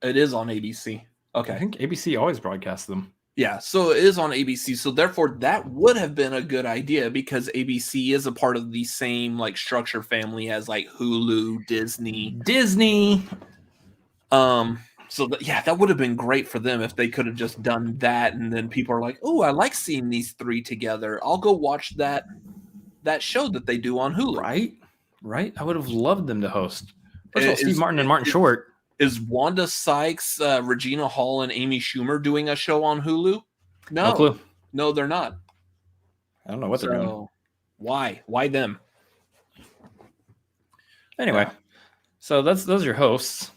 It is on ABC. Okay. I think ABC always broadcasts them. Yeah, so it is on ABC. So therefore, that would have been a good idea because ABC is a part of the same like structure family as like Hulu, Disney. So that would have been great for them if they could have just done that, and then people are like, "Oh, I like seeing these three together. I'll go watch that show that they do on Hulu." Right. I would have loved them to host. First of all, Steve Martin and Martin Short. Is Wanda Sykes, Regina Hall, and Amy Schumer doing a show on Hulu? No clue. No, they're not. I don't know what they're doing. Why? Why them? Anyway, so those are your hosts.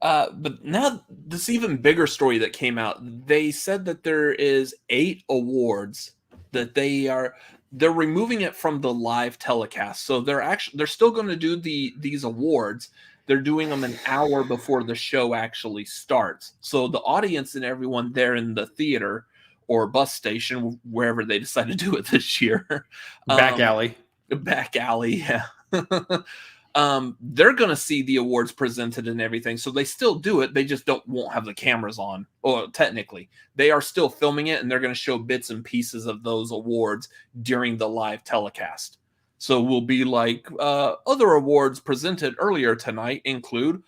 But now this even bigger story that came out. They said that there is 8 awards that they're removing it from the live telecast. So they're still going to do these awards. They're doing them an hour before the show actually starts. So the audience and everyone there in the theater or bus station, wherever they decide to do it this year. Back alley, yeah. They're going to see the awards presented and everything. So they still do it. They just won't have the cameras on. Or technically, they are still filming it, and they're going to show bits and pieces of those awards during the live telecast. So we'll be like, other awards presented earlier tonight include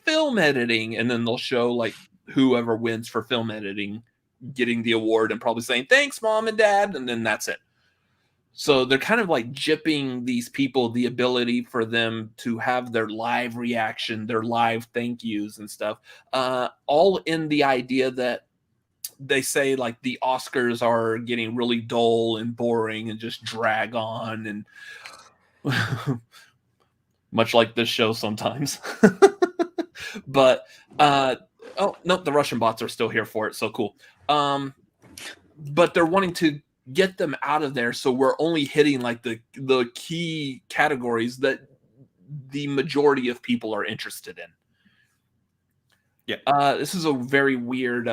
film editing. And then they'll show like whoever wins for film editing getting the award and probably saying, "Thanks, Mom and Dad." And then that's it. So they're kind of like gypping these people the ability for them to have their live reaction, their live thank yous and stuff, all in the idea that they say like the Oscars are getting really dull and boring and just drag on, and much like this show sometimes. But oh no, the Russian bots are still here for it, so cool. But they're wanting to get them out of there, so we're only hitting like the key categories that the majority of people are interested in. Yeah. This is a very weird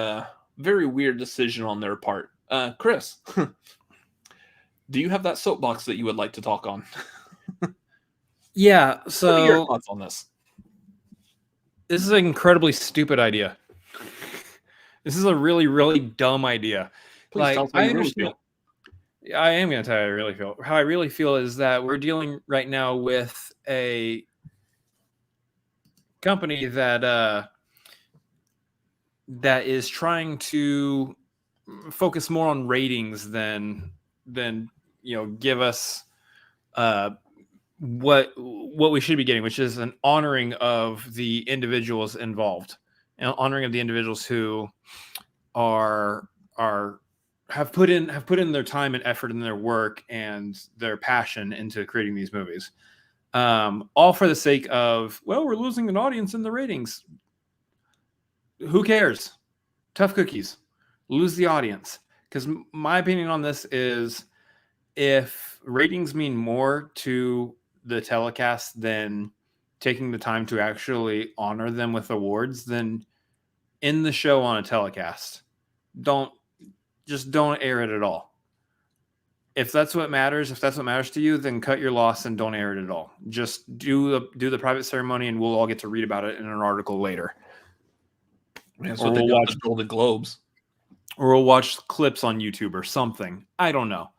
decision on their part. Chris, do you have that soapbox that you would like to talk on? Yeah, so what are your thoughts on this? This is an incredibly stupid idea. This is a really, really dumb idea. Please tell us how you really feel. I am going to tell you how I really feel. How I really feel is that we're dealing right now with a company that that is trying to focus more on ratings than give us what we should be getting, which is an honoring of the individuals involved, and honoring of the individuals who have put in their time and effort and their work and their passion into creating these movies, all for the sake of, well, we're losing an audience in the ratings. Who cares? Tough cookies. Lose the audience. Because my opinion on this is, if ratings mean more to the telecast than taking the time to actually honor them with awards, then end the show on a telecast. Don't air it at all. If that's what matters, to you, then cut your loss and don't air it at all. Just do the private ceremony, and we'll all get to read about it in an article later. That's what they do with the Golden Globes. Or we'll watch clips on YouTube or something. I don't know.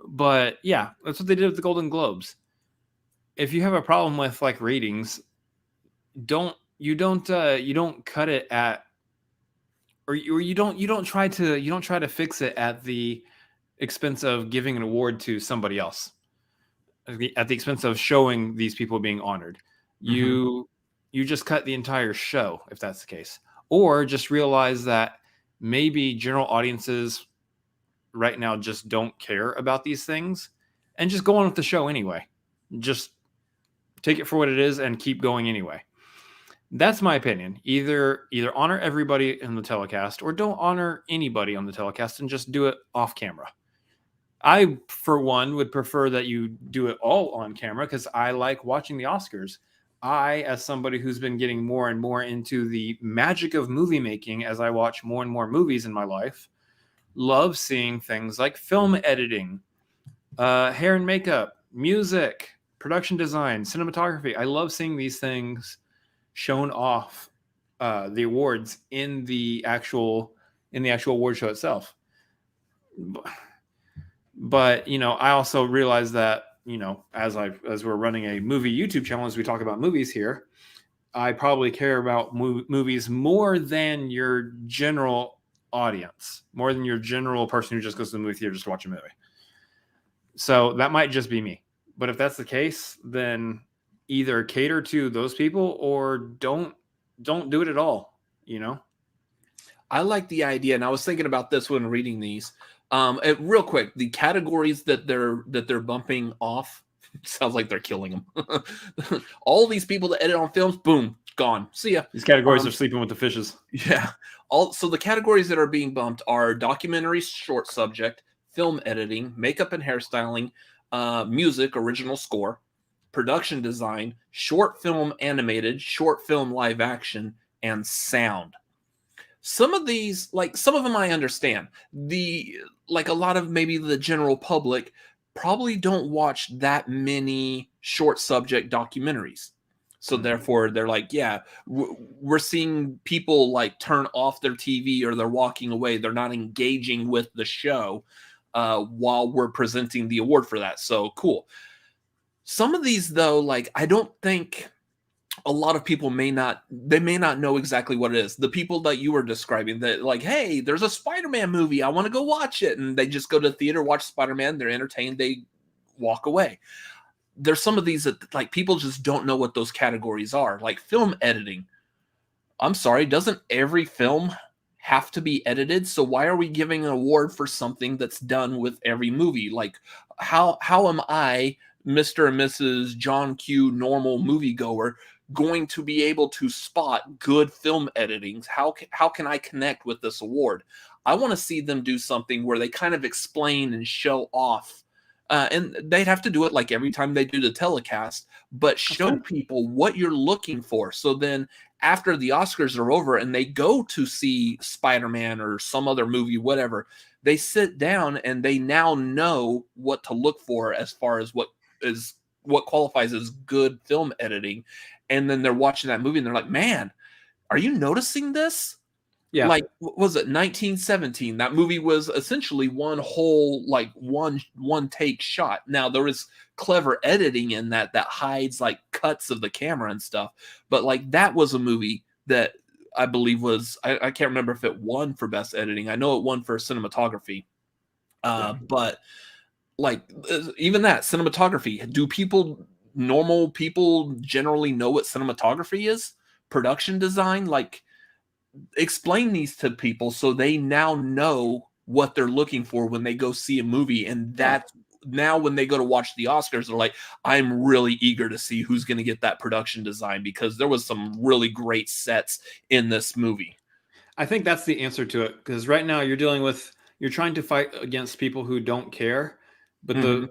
But yeah, that's what they did with the Golden Globes. If you have a problem with like ratings, you don't cut it at, or you don't try to fix it at the expense of giving an award to somebody else, at the expense of showing these people being honored. You just cut the entire show if that's the case. Or just realize that maybe general audiences right now just don't care about these things, and just go on with the show anyway. Just take it for what it is and keep going anyway. That's my opinion. Either honor everybody in the telecast, or don't honor anybody on the telecast and just do it off camera. I, for one, would prefer that you do it all on camera, because I like watching the Oscars. I, as somebody who's been getting more and more into the magic of movie making as I watch more and more movies in my life, love seeing things like film editing, hair and makeup, music, production design, cinematography. I love seeing these things shown off the awards in the actual award show itself. But I also realize that, as we're running a movie YouTube channel, as we talk about movies here, I probably care about movies more than your general audience, more than your general person who just goes to the movie theater just to watch a movie. So that might just be me. But if that's the case, then either cater to those people or don't do it at all. I like the idea, and I was thinking about this when reading these. Real quick, the categories that they're bumping off, sounds like they're killing them. All these people that edit on films, boom, gone. See ya. These categories are sleeping with the fishes. Yeah. So the categories that are being bumped are documentary, short subject, film editing, makeup and hairstyling, music, original score, production design, short film animated, short film live action, and sound. Some of these, some of them I understand. A lot of maybe the general public probably don't watch that many short subject documentaries. So therefore they're like, yeah, we're seeing people turn off their TV, or they're walking away. They're not engaging with the show while we're presenting the award for that. So cool. Some of these though, I don't think a lot of people may not know exactly what it is. The people that you were describing, that hey, there's a Spider-Man movie, I want to go watch it, and they just go to the theater, watch Spider-Man, they're entertained, they walk away. There's some of these that people just don't know what those categories are, like film editing. I'm sorry, doesn't every film have to be edited? So why are we giving an award for something that's done with every movie? How am I, Mr. and Mrs. John Q, normal moviegoer, going to be able to spot good film editings? How can I connect with this award? I want to see them do something where they kind of explain and show off, and they'd have to do it every time they do the telecast, but show people what you're looking for. So then after the Oscars are over and they go to see Spider-Man or some other movie, whatever, they sit down and they now know what to look for as far as what qualifies as good film editing. And then they're watching that movie and they're like, man, are you noticing this? Yeah. What was it, 1917? That movie was essentially one whole, one take shot. Now, there is clever editing in that hides cuts of the camera and stuff. But that was a movie that I believe was I can't remember if it won for best editing. I know it won for cinematography. But like even that cinematography, do normal people generally know what cinematography is? Production design? Like, explain these to people so they now know what they're looking for when they go see a movie. And that now when they go to watch the Oscars, they're like, I'm really eager to see who's going to get that production design, because there was some really great sets in this movie. I think that's the answer to it, because right now you're trying to fight against people who don't care. But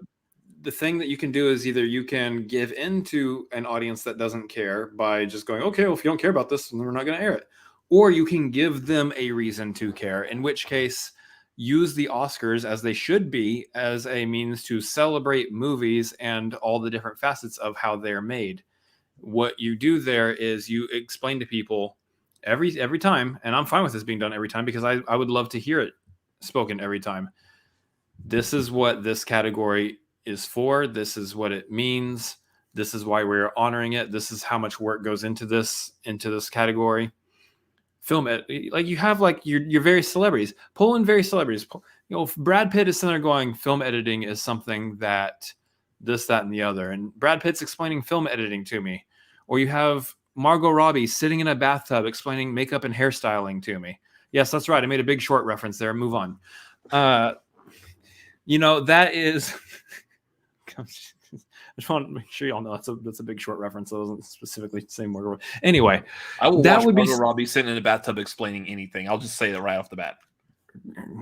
the thing that you can do is either you can give in to an audience that doesn't care by just going, okay, well, if you don't care about this, then we're not going to air it. Or you can give them a reason to care, in which case use the Oscars, as they should be, as a means to celebrate movies and all the different facets of how they're made. What you do there is you explain to people every time, and I'm fine with this being done every time, because I would love to hear it spoken every time. This is what this category is for. This is what it means. This is why we're honoring it. This is how much work goes into this category. Film it like you have like your various celebrities. Pull in various celebrities. Brad Pitt is sitting there going, film editing is something that this, that, and the other. And Brad Pitt's explaining film editing to me. Or you have Margot Robbie sitting in a bathtub explaining makeup and hairstyling to me. Yes, that's right. I made a Big Short reference there. Move on. That is... I just want to make sure y'all know that's a Big Short reference. I wasn't specifically saying Margot Robbie. Anyway, I will watch Margot Robbie sitting in a bathtub explaining anything. I'll just say that right off the bat.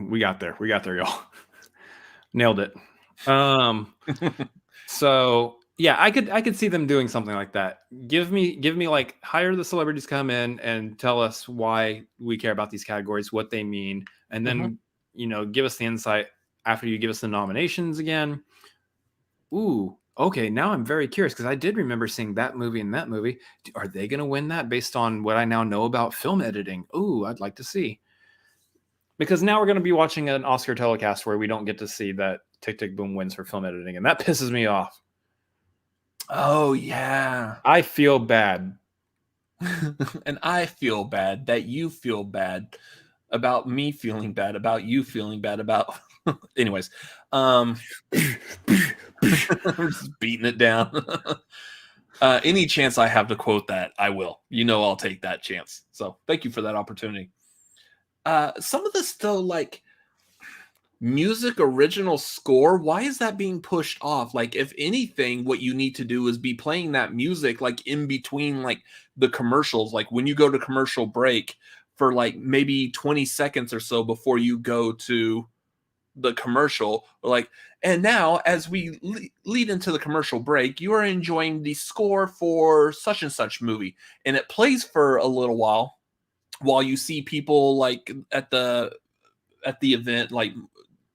We got there, y'all. Nailed it. So yeah, I could see them doing something like that. Give me like, hire the celebrities to come in and tell us why we care about these categories, what they mean, and then give us the insight after you give us the nominations again. Ooh, okay. Now I'm very curious, because I did remember seeing that movie and that movie. Are they going to win that based on what I now know about film editing? Ooh, I'd like to see. Because now we're going to be watching an Oscar telecast where we don't get to see that Tick Tick Boom wins for film editing, and that pisses me off. Oh, yeah. I feel bad. And I feel bad that you feel bad about me feeling bad, about you feeling bad, about... Anyways, I'm just beating it down. Any chance I have to quote that, I will. I'll take that chance. So thank you for that opportunity. Some of this still, like, music original score, why is that being pushed off? Like, if anything, what you need to do is be playing that music like in between like the commercials, like when you go to commercial break for like maybe 20 seconds or so before you go to the commercial. Like, and now as we lead into the commercial break, you are enjoying the score for such and such movie, and it plays for a little while you see people like at the event, like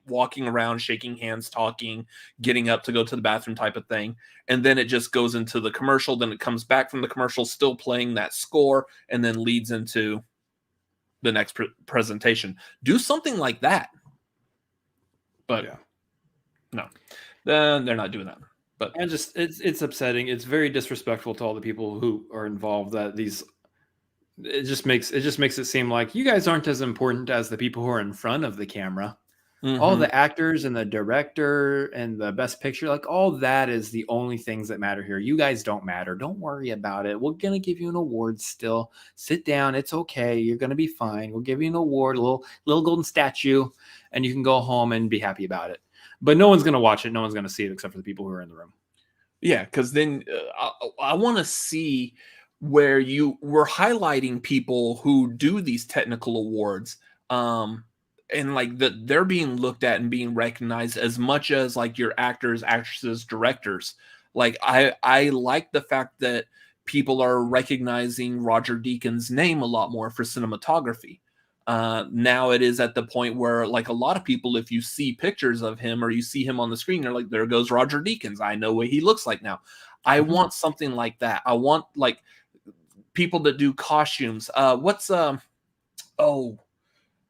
walking around, shaking hands, talking, getting up to go to the bathroom type of thing. And then it just goes into the commercial. Then it comes back from the commercial, still playing that score, and then leads into the next presentation. Do something like that. But yeah. No, they're not doing that. But and just it's upsetting. It's very disrespectful to all the people who are involved. It just makes it seem like you guys aren't as important as the people who are in front of the camera. Mm-hmm. All the actors and the director and the best picture, like all that is the only things that matter here. You guys don't matter. Don't worry about it. We're going to give you an award still. Sit down. It's okay. You're going to be fine. We'll give you an award, a little golden statue, and you can go home and be happy about it. But no one's going to watch it. No one's going to see it except for the people who are in the room. Yeah, because then I want to see where you were highlighting people who do these technical awards. And like they're being looked at and being recognized as much as like your actors, actresses, directors. Like I like the fact that people are recognizing Roger Deakins' name a lot more for cinematography. Now it is at the point where like a lot of people, if you see pictures of him or you see him on the screen, they're like, there goes Roger Deakins. I know what he looks like now. I want something like that. I want like people that do costumes.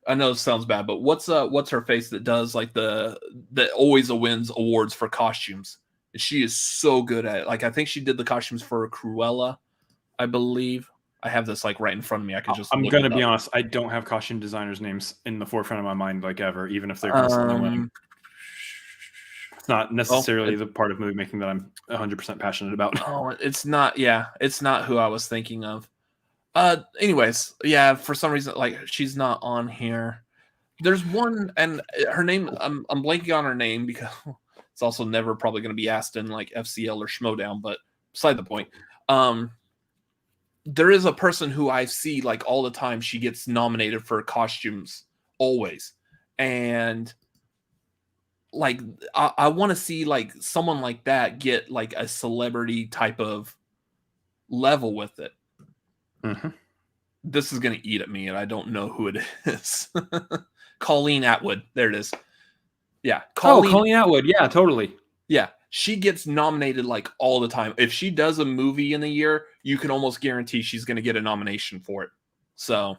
I know it sounds bad, but what's her face that does like that always wins awards for costumes? She is so good at it. Like I think she did the costumes for Cruella, I believe. I have this like right in front of me. I could just. I'm look gonna it be up. honest. I don't have costume designers' names in the forefront of my mind like ever, even if they're constantly winning. It's not necessarily the part of movie making that I'm 100% passionate about. Oh, it's not. Yeah, it's not who I was thinking of. Anyways, yeah, for some reason, like she's not on here. There's one, and her name. I'm blanking on her name because it's also never probably going to be asked in like FCL or Schmodown. But beside the point, there is a person who I see like all the time. She gets nominated for costumes always, and like I want to see like someone like that get like a celebrity type of level with it. Mm-hmm. This is gonna eat at me, and I don't know who it is. Colleen Atwood, there it is. Yeah, Colleen Atwood. Yeah, totally. Yeah, she gets nominated like all the time. If she does a movie in a year, you can almost guarantee she's going to get a nomination for it. So,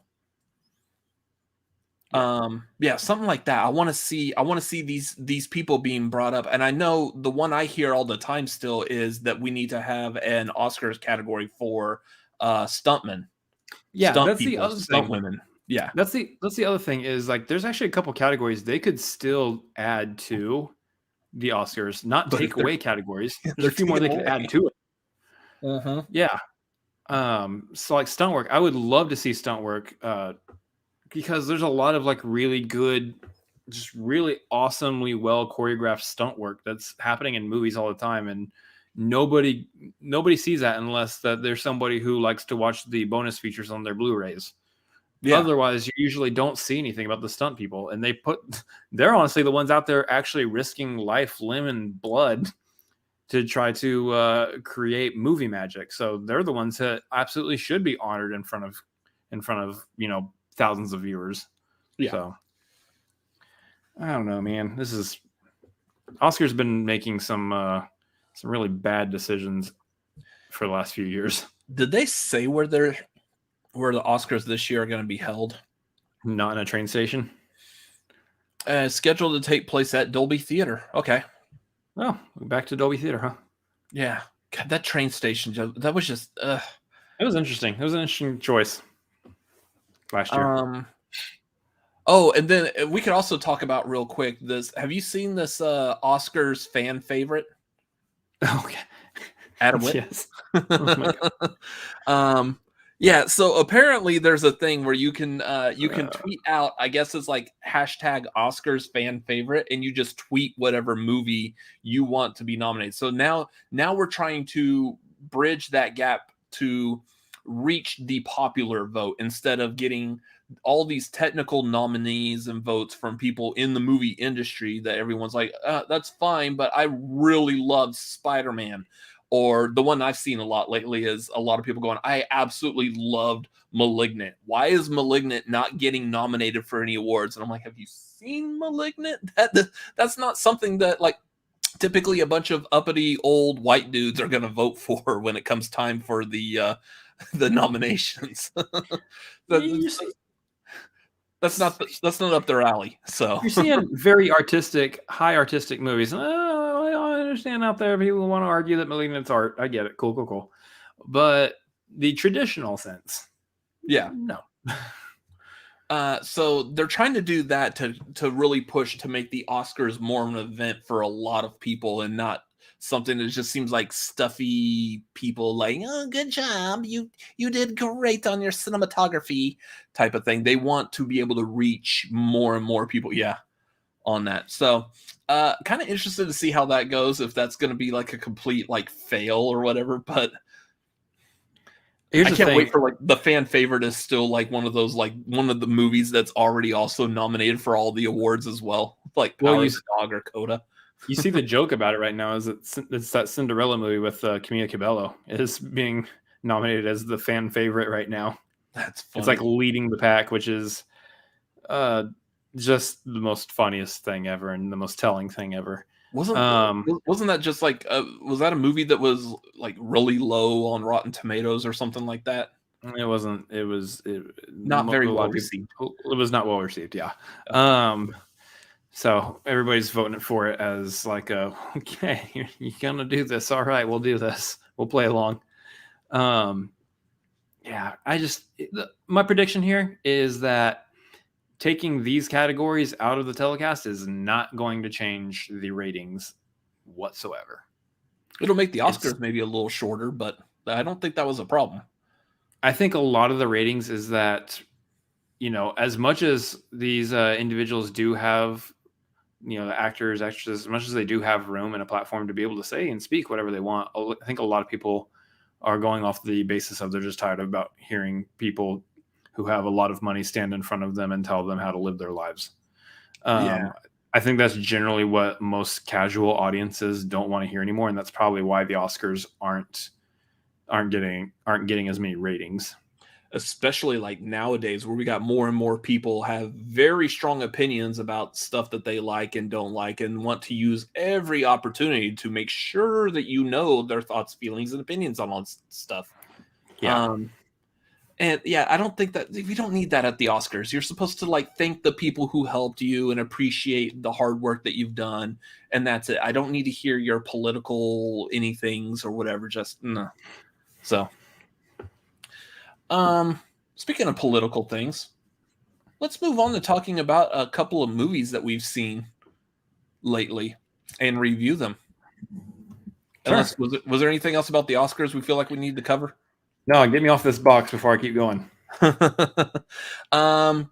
yeah, something like that. I want to see these people being brought up. And I know the one I hear all the time still is that we need to have an Oscars category for stuntmen. Yeah, stunt that's people, the other stunt thing. women. Yeah, that's the other thing is like there's actually a couple categories they could still add to the Oscars, not But take away categories. There's a few taking more they could away. add to it. Yeah. So like stunt work, I would love to see stunt work because there's a lot of like really good, just really awesomely well choreographed stunt work that's happening in movies all the time, and nobody sees that unless that there's somebody who likes to watch the bonus features on their Blu-rays. Yeah. Otherwise, you usually don't see anything about the stunt people, and they're honestly the ones out there actually risking life, limb, and blood to try to create movie magic. So they're the ones that absolutely should be honored in front of thousands of viewers. Yeah. So I don't know, man. Oscar's been making some really bad decisions for the last few years. Did they say where the Oscars this year are going to be held? Not in a train station. Scheduled to take place at Dolby Theater. Okay. Oh, back to Dolby Theater, huh? Yeah. God, that train station, that was just... It was interesting. It was an interesting choice last year. Oh, and then we could also talk about real quick this. Have you seen this Oscars fan favorite? Okay. Adam Witt? Yes. Oh my God. Yeah, so apparently there's a thing where you can tweet out, I guess it's like hashtag Oscars fan favorite, and you just tweet whatever movie you want to be nominated. So now we're trying to bridge that gap to reach the popular vote instead of getting all these technical nominees and votes from people in the movie industry that everyone's like, that's fine, but I really love Spider-Man. Or the one I've seen a lot lately is a lot of people going, I absolutely loved Malignant. Why is Malignant not getting nominated for any awards? And I'm like, have you seen Malignant? That's not something that like typically a bunch of uppity old white dudes are going to vote for when it comes time for the nominations. That's not up their alley. So you're seeing very high artistic movies. I understand out there people want to argue that Malignant's art. I get it. Cool. But the traditional sense, yeah, no. So they're trying to do that to really push to make the Oscars more of an event for a lot of people and not something that just seems like stuffy people like, oh, good job. You did great on your cinematography type of thing. They want to be able to reach more and more people. Yeah. On that. So kind of interested to see how that goes, if that's going to be like a complete like fail or whatever, but I can't wait for like the fan favorite is still like one of those, like one of the movies that's already also nominated for all the awards as well, like Power of the Dog or Coda. You see the joke about it right now is it's that Cinderella movie with Camila Cabello is being nominated as the fan favorite right now. That's funny. It's like leading the pack, which is just the most funniest thing ever and the most telling thing ever. Wasn't that just like was that a movie that was like really low on Rotten Tomatoes or something like that? It wasn't. It was not very well received. It was not well received. Yeah. So everybody's voting for it as like okay, you're gonna do this. All right, we'll do this. We'll play along. Yeah, my prediction here is that taking these categories out of the telecast is not going to change the ratings whatsoever. It'll make the Oscars maybe a little shorter, but I don't think that was a problem. I think a lot of the ratings is that, as much as these individuals do have, the actors, actresses, as much as they do have room and a platform to be able to say and speak whatever they want, I think a lot of people are going off the basis of they're just tired about hearing people who have a lot of money stand in front of them and tell them how to live their lives. I think that's generally what most casual audiences don't want to hear anymore, and that's probably why the Oscars aren't getting as many ratings. Especially like nowadays, where we got more and more people have very strong opinions about stuff that they like and don't like, and want to use every opportunity to make sure that their thoughts, feelings, and opinions on all stuff. Yeah. I don't think that we don't need that at the Oscars. You're supposed to thank the people who helped you and appreciate the hard work that you've done, and that's it. I don't need to hear your political anythings or whatever. Just no. So. Speaking of political things, let's move on to talking about a couple of movies that we've seen lately and review them. Sure. Was there anything else about the Oscars we feel like we need to cover? No, get me off this box before I keep going.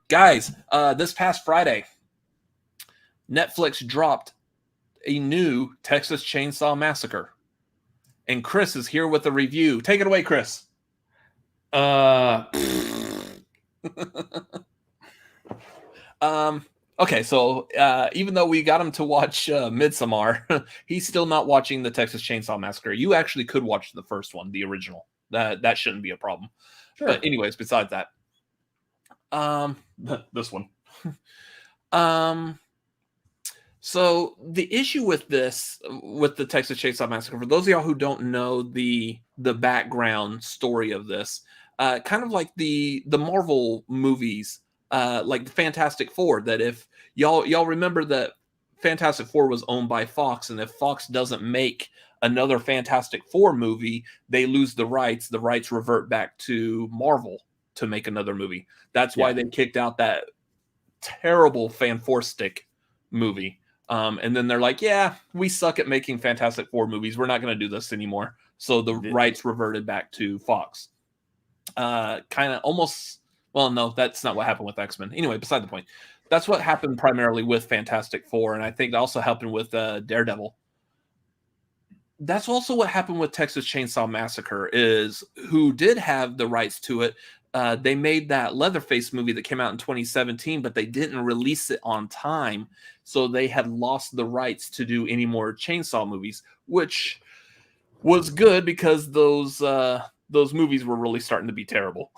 Guys, this past Friday, Netflix dropped a new Texas Chainsaw Massacre. And Chris is here with a review. Take it away, Chris. Okay, so even though we got him to watch Midsommar, he's still not watching the Texas Chainsaw Massacre. You actually could watch the first one, the original. That shouldn't be a problem. Sure. But anyways, besides that, this one. So the issue with the Texas Chainsaw Massacre, for those of y'all who don't know the background story of this, kind of like the Marvel movies, like the Fantastic Four, that if y'all remember that Fantastic Four was owned by Fox, and if Fox doesn't make another Fantastic Four movie, they lose the rights. The rights revert back to Marvel to make another movie. That's why they kicked out that terrible Fanforstic movie. And then they're like, yeah, we suck at making Fantastic Four movies. We're not going to do this anymore. So the rights reverted back to Fox. Kind of almost, well, no, that's not what happened with X-Men. Anyway, beside the point, that's what happened primarily with Fantastic Four. And I think that also happened with Daredevil. That's also what happened with Texas Chainsaw Massacre, is who did have the rights to it. They made that Leatherface movie that came out in 2017, but they didn't release it on time. So they had lost the rights to do any more Chainsaw movies, which was good because those movies were really starting to be terrible.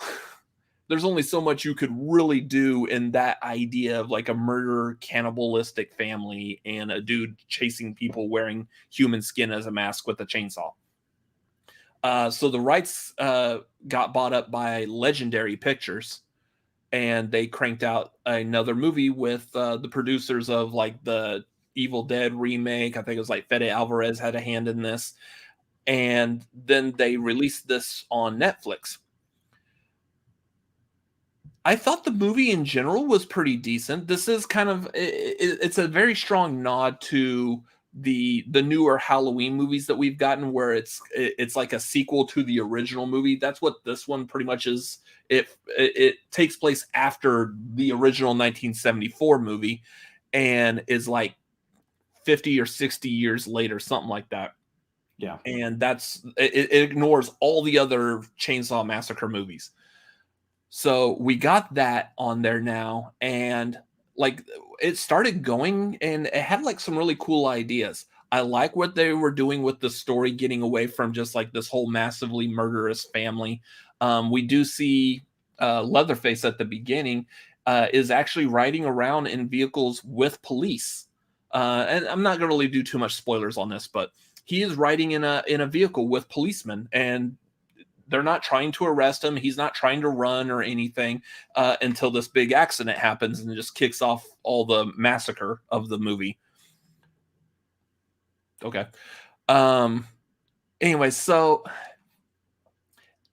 There's only so much you could really do in that idea of like a murder cannibalistic family and a dude chasing people wearing human skin as a mask with a chainsaw. So the rights got bought up by Legendary Pictures, and they cranked out another movie with the producers of like the Evil Dead remake. I think it was like Fede Alvarez had a hand in this. And then they released this on Netflix. I thought the movie in general was pretty decent. This is kind of, it's a very strong nod to the newer Halloween movies that we've gotten, where it's like a sequel to the original movie. That's what this one pretty much is. It takes place after the original 1974 movie and is like 50 or 60 years later, something like that. Yeah. And it ignores all the other Chainsaw Massacre movies. So we got that on there now, and like it started going, and it had like some really cool ideas. I like what they were doing with the story, getting away from just like this whole massively murderous family. We do see Leatherface at the beginning is actually riding around in vehicles with police. And I'm not going to really do too much spoilers on this, but he is riding in a vehicle with policemen, and they're not trying to arrest him. He's not trying to run or anything until this big accident happens and it just kicks off all the massacre of the movie. Okay. Anyway, so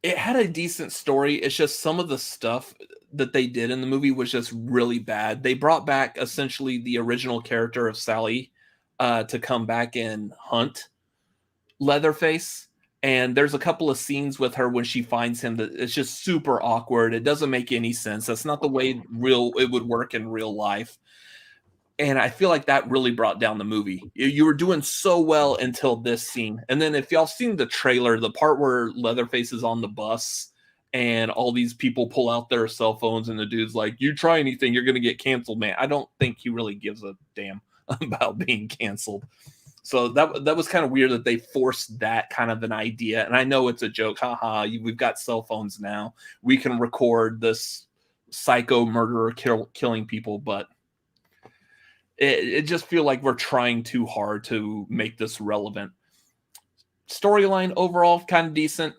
it had a decent story. It's just some of the stuff that they did in the movie was just really bad. They brought back essentially the original character of Sally to come back and hunt Leatherface. And there's a couple of scenes with her when she finds him that it's just super awkward. It doesn't make any sense. That's not the way it would work in real life. And I feel like that really brought down the movie. You were doing so well until this scene. And then if y'all seen the trailer, the part where Leatherface is on the bus and all these people pull out their cell phones and the dude's like, you try anything, you're going to get canceled, man. I don't think he really gives a damn about being canceled. So that was kind of weird that they forced that kind of an idea. And I know it's a joke. Haha, we've got cell phones now. We can record this psycho murderer killing people, but it just feel like we're trying too hard to make this relevant. Storyline overall kind of decent.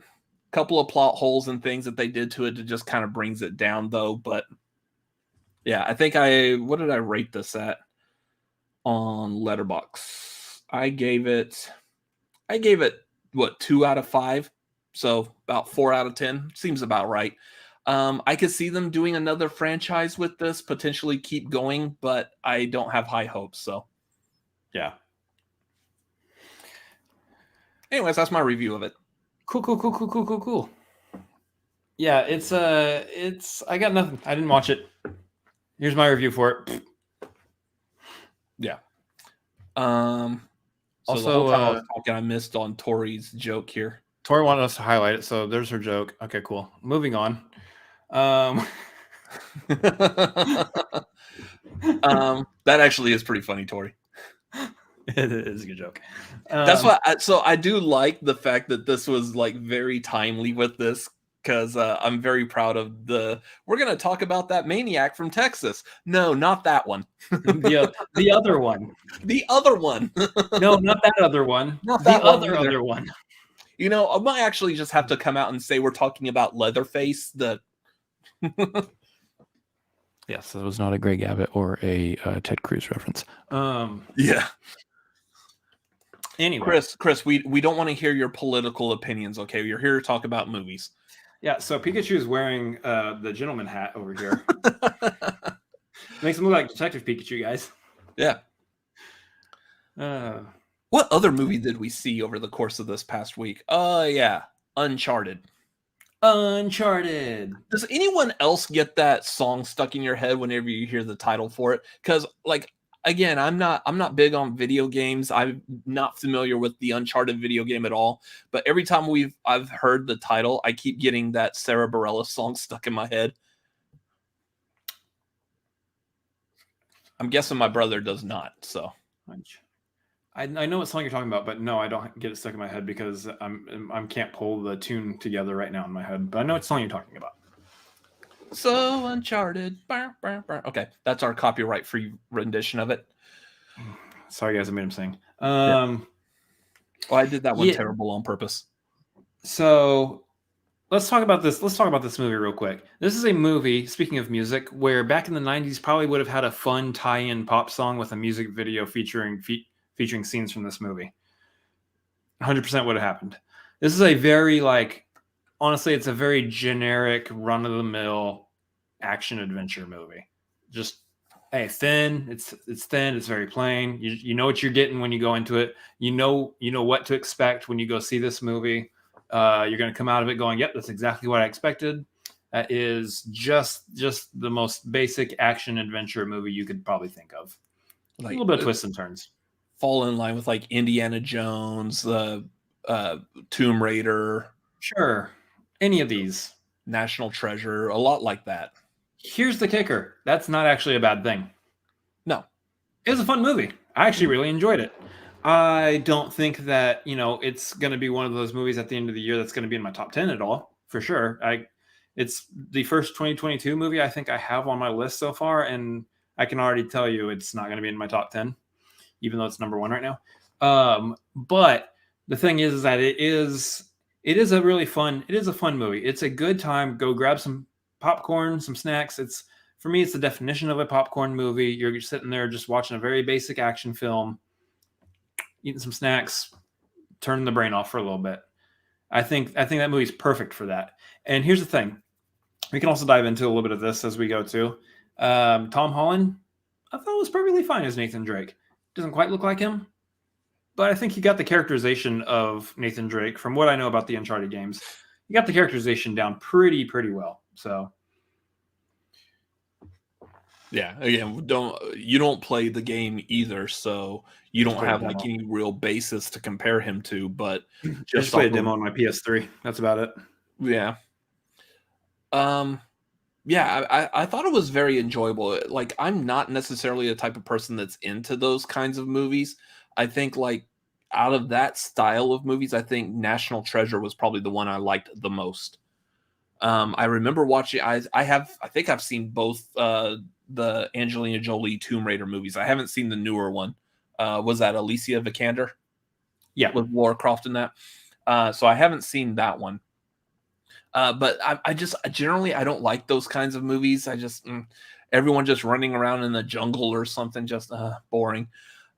Couple of plot holes and things that they did to it that just kind of brings it down though. But yeah, I think what did I rate this at on Letterboxd? I gave it what, 2 out of 5? So about 4 out of 10 seems about right. I could see them doing another franchise with this, potentially keep going, but I don't have high hopes. So, yeah. Anyways, that's my review of it. Cool. Yeah, it's I got nothing. I didn't watch it. Here's my review for it. Yeah. So also, the whole time I was talking, I missed on Tori's joke here. Tori wanted us to highlight it, so there's her joke. Okay, cool. Moving on. That actually is pretty funny, Tori. It is a good joke. That's why. I do like the fact that this was like very timely with this, because I'm very proud of we're going to talk about that maniac from Texas. No, not that one. the other one. The other one. No, not that other one. Not that other one. You know, I might actually just have to come out and say we're talking about Leatherface. Yes, that was not a Greg Abbott or a Ted Cruz reference. Yeah. Anyway, Chris, we don't want to hear your political opinions. Okay, you're here to talk about movies. Yeah. So Pikachu is wearing the gentleman hat over here. Makes him look like Detective Pikachu, guys. Yeah. What other movie did we see over the course of this past week? Yeah, Uncharted. Does anyone else get that song stuck in your head whenever you hear the title for it? Because, like, again, I'm not big on video games. I'm not familiar with the Uncharted video game at all. But every time I've heard the title, I keep getting that Sarah Bareilles song stuck in my head. I'm guessing my brother does not. So I know what song you're talking about, but no, I don't get it stuck in my head because I can't pull the tune together right now in my head. But I know what song you're talking about. So Uncharted. Okay, that's our copyright-free rendition of it. Sorry, guys, I made him sing. Well, I did that one terrible on purpose. So let's talk about this. Let's talk about this movie real quick. This is a movie, speaking of music, where back in the 90s probably would have had a fun tie-in pop song with a music video featuring scenes from this movie. 100% would have happened. This is a very, honestly, it's a very generic, run-of-the-mill action adventure movie. Just, hey, thin. It's thin. It's very plain. You know what you're getting when you go into it. You know what to expect when you go see this movie. You're going to come out of it going, yep, that's exactly what I expected. That is just the most basic action adventure movie you could probably think of. A little bit of twists and turns. Fall in line with like Indiana Jones, Tomb Raider. Sure. Any of these. National Treasure, a lot like that. Here's the kicker. That's not actually a bad thing. No. It was a fun movie. I actually really enjoyed it. I don't think that, it's going to be one of those movies at the end of the year that's going to be in my top 10 at all, for sure. It's the first 2022 movie I think I have on my list so far, and I can already tell you it's not going to be in my top 10, even though it's number 1 right now. But the thing is that it is a fun movie. It's a good time. Go grab some popcorn, some snacks. For me, it's the definition of a popcorn movie. You're sitting there just watching a very basic action film, eating some snacks, turning the brain off for a little bit. I think that movie's perfect for that. And here's the thing. We can also dive into a little bit of this as we go too. Tom Holland, I thought was perfectly fine as Nathan Drake. Doesn't quite look like him, but I think he got the characterization of Nathan Drake from what I know about the Uncharted games. He got the characterization down pretty well. So yeah, again, you don't play the game either, so you don't have like any real basis to compare him to. But just play a demo on my PS3. That's about it. Yeah. Yeah, I thought it was very enjoyable. Like, I'm not necessarily a type of person that's into those kinds of movies. I think, like, out of that style of movies, I think National Treasure was probably the one I liked the most. I remember watching. I think I've seen both the Angelina Jolie Tomb Raider movies. I haven't seen the newer one. Was that Alicia Vikander? Yeah, with Lara Croft in that. So I haven't seen that one. But I just generally I don't like those kinds of movies. I just everyone just running around in the jungle or something, just boring.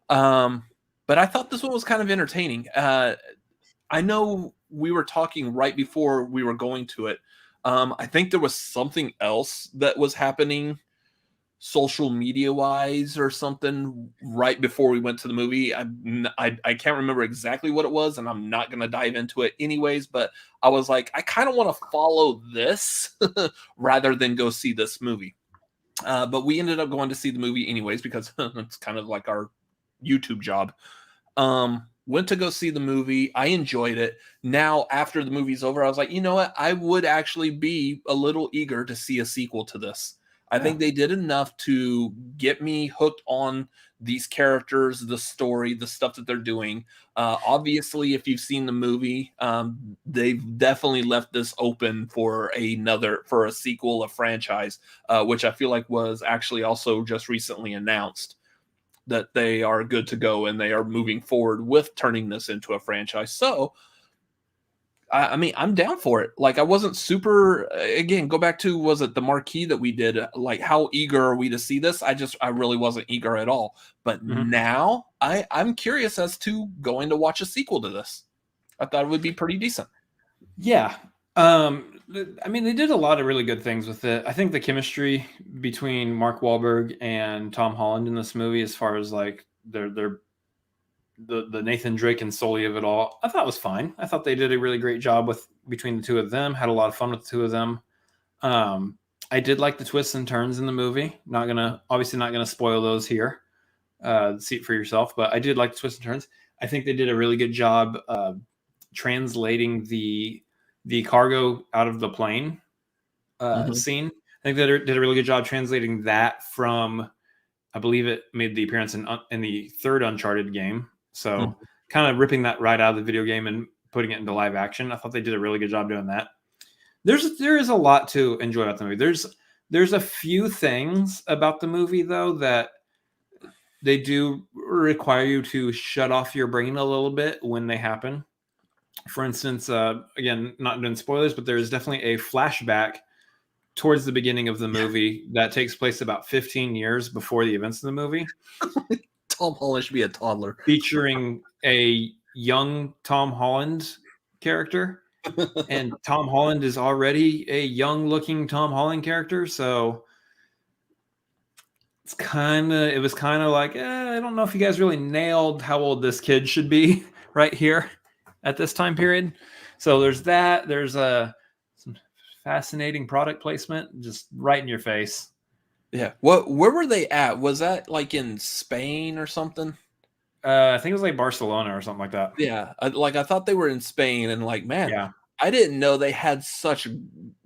But I thought this one was kind of entertaining. I know we were talking right before we were going to it. I think there was something else that was happening social media wise or something right before we went to the movie. I can't remember exactly what it was, and I'm not going to dive into it anyways, but I was like, I kind of want to follow this rather than go see this movie. But we ended up going to see the movie anyways, because it's kind of like our YouTube job. Went to go see the movie. I enjoyed it. Now, after the movie's over, I was like, you know what? I would actually be a little eager to see a sequel to this. I think they did enough to get me hooked on these characters, the story, the stuff that they're doing. Obviously, if you've seen the movie, they've definitely left this open for a sequel, a franchise, which I feel like was actually also just recently announced that they are good to go and they are moving forward with turning this into a franchise. So, I mean, I'm down for it. Like, I wasn't super, again, go back to, was it the marquee that we did? Like, how eager are we to see this? I really wasn't eager at all. But now I'm curious as to going to watch a sequel to this. I thought it would be pretty decent. Yeah. I mean, they did a lot of really good things with it. I think the chemistry between Mark Wahlberg and Tom Holland in this movie, as far as like the Nathan Drake and Sully of it all, I thought was fine. I thought they did a really great job between the two of them. Had a lot of fun with the two of them. I did like the twists and turns in the movie. Obviously not gonna spoil those here. See it for yourself, but I did like the twists and turns. I think they did a really good job translating the cargo out of the plane scene. I think they did a really good job translating that from, I believe it made the appearance in the third Uncharted game. So kind of ripping that right out of the video game and putting it into live action. I thought they did a really good job doing that. There is a lot to enjoy about the movie. There's a few things about the movie though that they do require you to shut off your brain a little bit when they happen. For instance, again, not doing spoilers, but there is definitely a flashback towards the beginning of the movie that takes place about 15 years before the events of the movie. Tom Holland should be a toddler. Featuring a young Tom Holland character. And Tom Holland is already a young-looking Tom Holland character, so it was kind of like, I don't know if you guys really nailed how old this kid should be right here at this time period. So there's that. There's some fascinating product placement just right in your face. Yeah. Where were they at? Was that like in Spain or something? I think it was like Barcelona or something like that. Yeah. I thought they were in Spain, and like, man, yeah. I didn't know they had such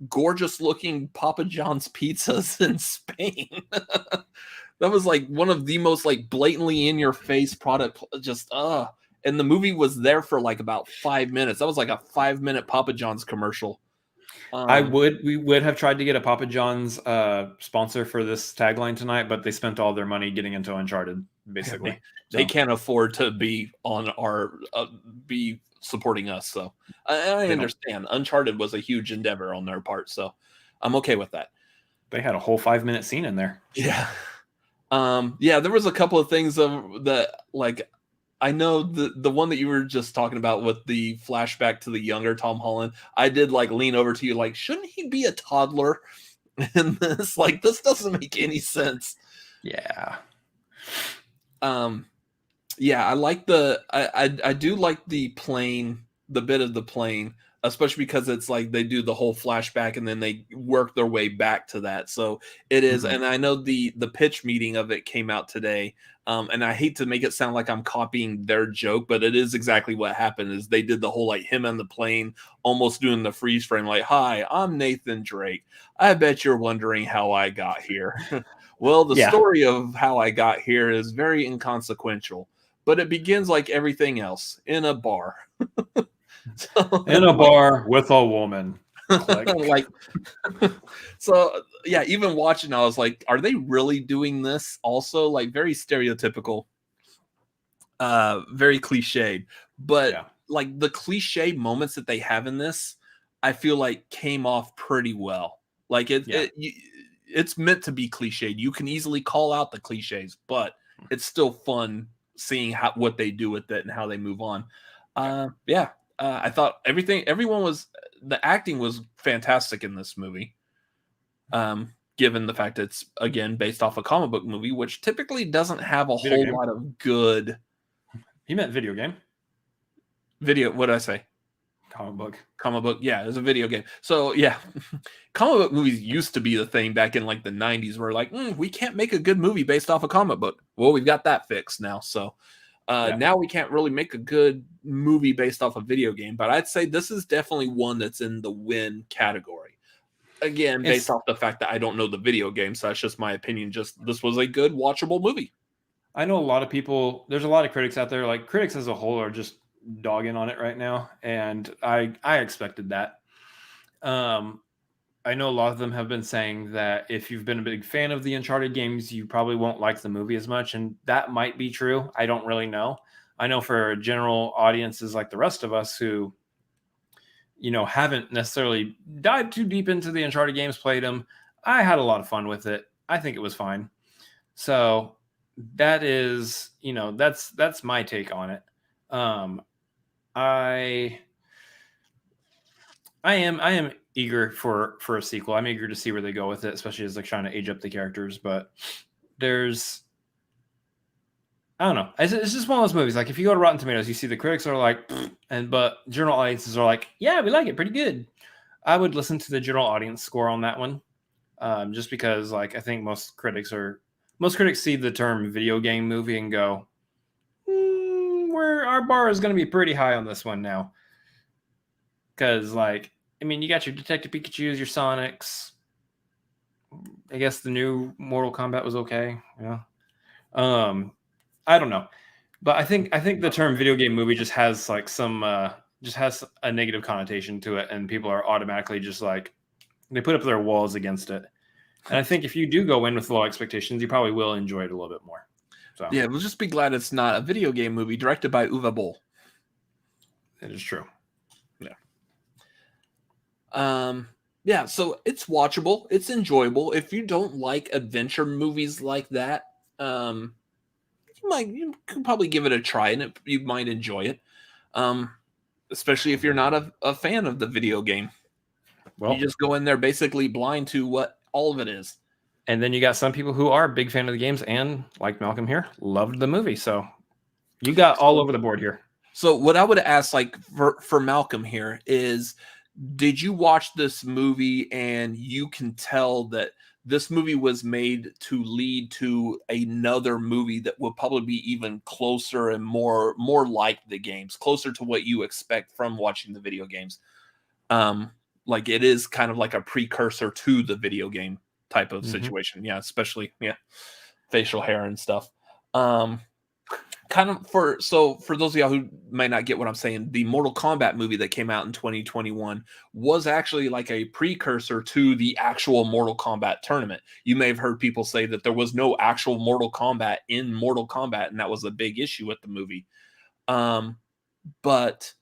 gorgeous looking Papa John's pizzas in Spain. That was like one of the most like blatantly in your face product. Just, and the movie was there for like about 5 minutes. That was like a 5-minute Papa John's commercial. We would have tried to get a Papa John's sponsor for this tagline tonight, but they spent all their money getting into Uncharted, basically. They can't afford to be on our be supporting us. So I understand. Uncharted was a huge endeavor on their part, so I'm okay with that. They had a whole 5-minute scene in there. Yeah. Yeah, there was a couple of things that like I know the one that you were just talking about with the flashback to the younger Tom Holland. I did like lean over to you like, shouldn't he be a toddler in this? Like, this doesn't make any sense. Yeah. Yeah, I like I do like the plane, the bit of the plane, especially because it's like they do the whole flashback and then they work their way back to that. So it is, and I know the pitch meeting of it came out today. And I hate to make it sound like I'm copying their joke, but it is exactly what happened. Is they did the whole like him on the plane, almost doing the freeze frame, like, "Hi, I'm Nathan Drake. I bet you're wondering how I got here." Well, the story of how I got here is very inconsequential, but it begins like everything else, in a bar. In a bar with a woman. Like, so yeah, even watching, I was like, are they really doing this also? Like, very stereotypical, very cliched, but like the cliche moments that they have in this, I feel like came off pretty well. Like it's meant to be cliched. You can easily call out the cliches, but it's still fun seeing what they do with it and how they move on. I thought the acting was fantastic in this movie. Given the fact it's again based off a comic book movie, which typically doesn't have a whole lot of good. You meant video game? Video? What did I say? Comic book. Yeah, it's a video game. So yeah, comic book movies used to be the thing back in like the 90s, where like we can't make a good movie based off a comic book. Well, we've got that fixed now. So. Now we can't really make a good movie based off a video game, but I'd say this is definitely one that's in the win category. Again, based off the fact that I don't know the video game, so that's just my opinion. Just this was a good watchable movie. I know a lot of people. There's a lot of critics out there. Like critics as a whole are just dogging on it right now, and I expected that. I know a lot of them have been saying that if you've been a big fan of the Uncharted games, you probably won't like the movie as much. And that might be true. I don't really know. I know for general audiences like the rest of us who, haven't necessarily dived too deep into the Uncharted games, played them, I had a lot of fun with it. I think it was fine. So that is, that's my take on it. I am eager for a sequel. I'm eager to see where they go with it, especially as like trying to age up the characters. But I don't know. It's just one of those movies. Like if you go to Rotten Tomatoes, you see the critics are like, but general audiences are like, yeah, we like it, pretty good. I would listen to the general audience score on that one, just because like I think most critics see the term video game movie and go, our bar is going to be pretty high on this one now, because like. I mean, you got your Detective Pikachus, your Sonics. I guess the new Mortal Kombat was okay. Yeah. I don't know, but I think the term video game movie just has like just has a negative connotation to it, and people are automatically just like they put up their walls against it. And I think if you do go in with low expectations, you probably will enjoy it a little bit more. So yeah, we'll just be glad it's not a video game movie directed by Uwe Boll. It is true. Yeah, so it's watchable, it's enjoyable. If you don't like adventure movies like that, you could probably give it a try and you might enjoy it. Especially if you're not a fan of the video game. Well, you just go in there basically blind to what all of it is. And then you got some people who are a big fan of the games and, like Malcolm here, loved the movie. So you got all over the board here. So what I would ask, like for Malcolm here is, did you watch this movie and you can tell that this movie was made to lead to another movie that would probably be even closer and more like the games, closer to what you expect from watching the video games? Like it is kind of like a precursor to the video game type of situation. Yeah, especially facial hair and stuff. Kind of for those of y'all who might not get what I'm saying, the Mortal Kombat movie that came out in 2021 was actually like a precursor to the actual Mortal Kombat tournament. You may have heard people say that there was no actual Mortal Kombat in Mortal Kombat, and that was a big issue with the movie. But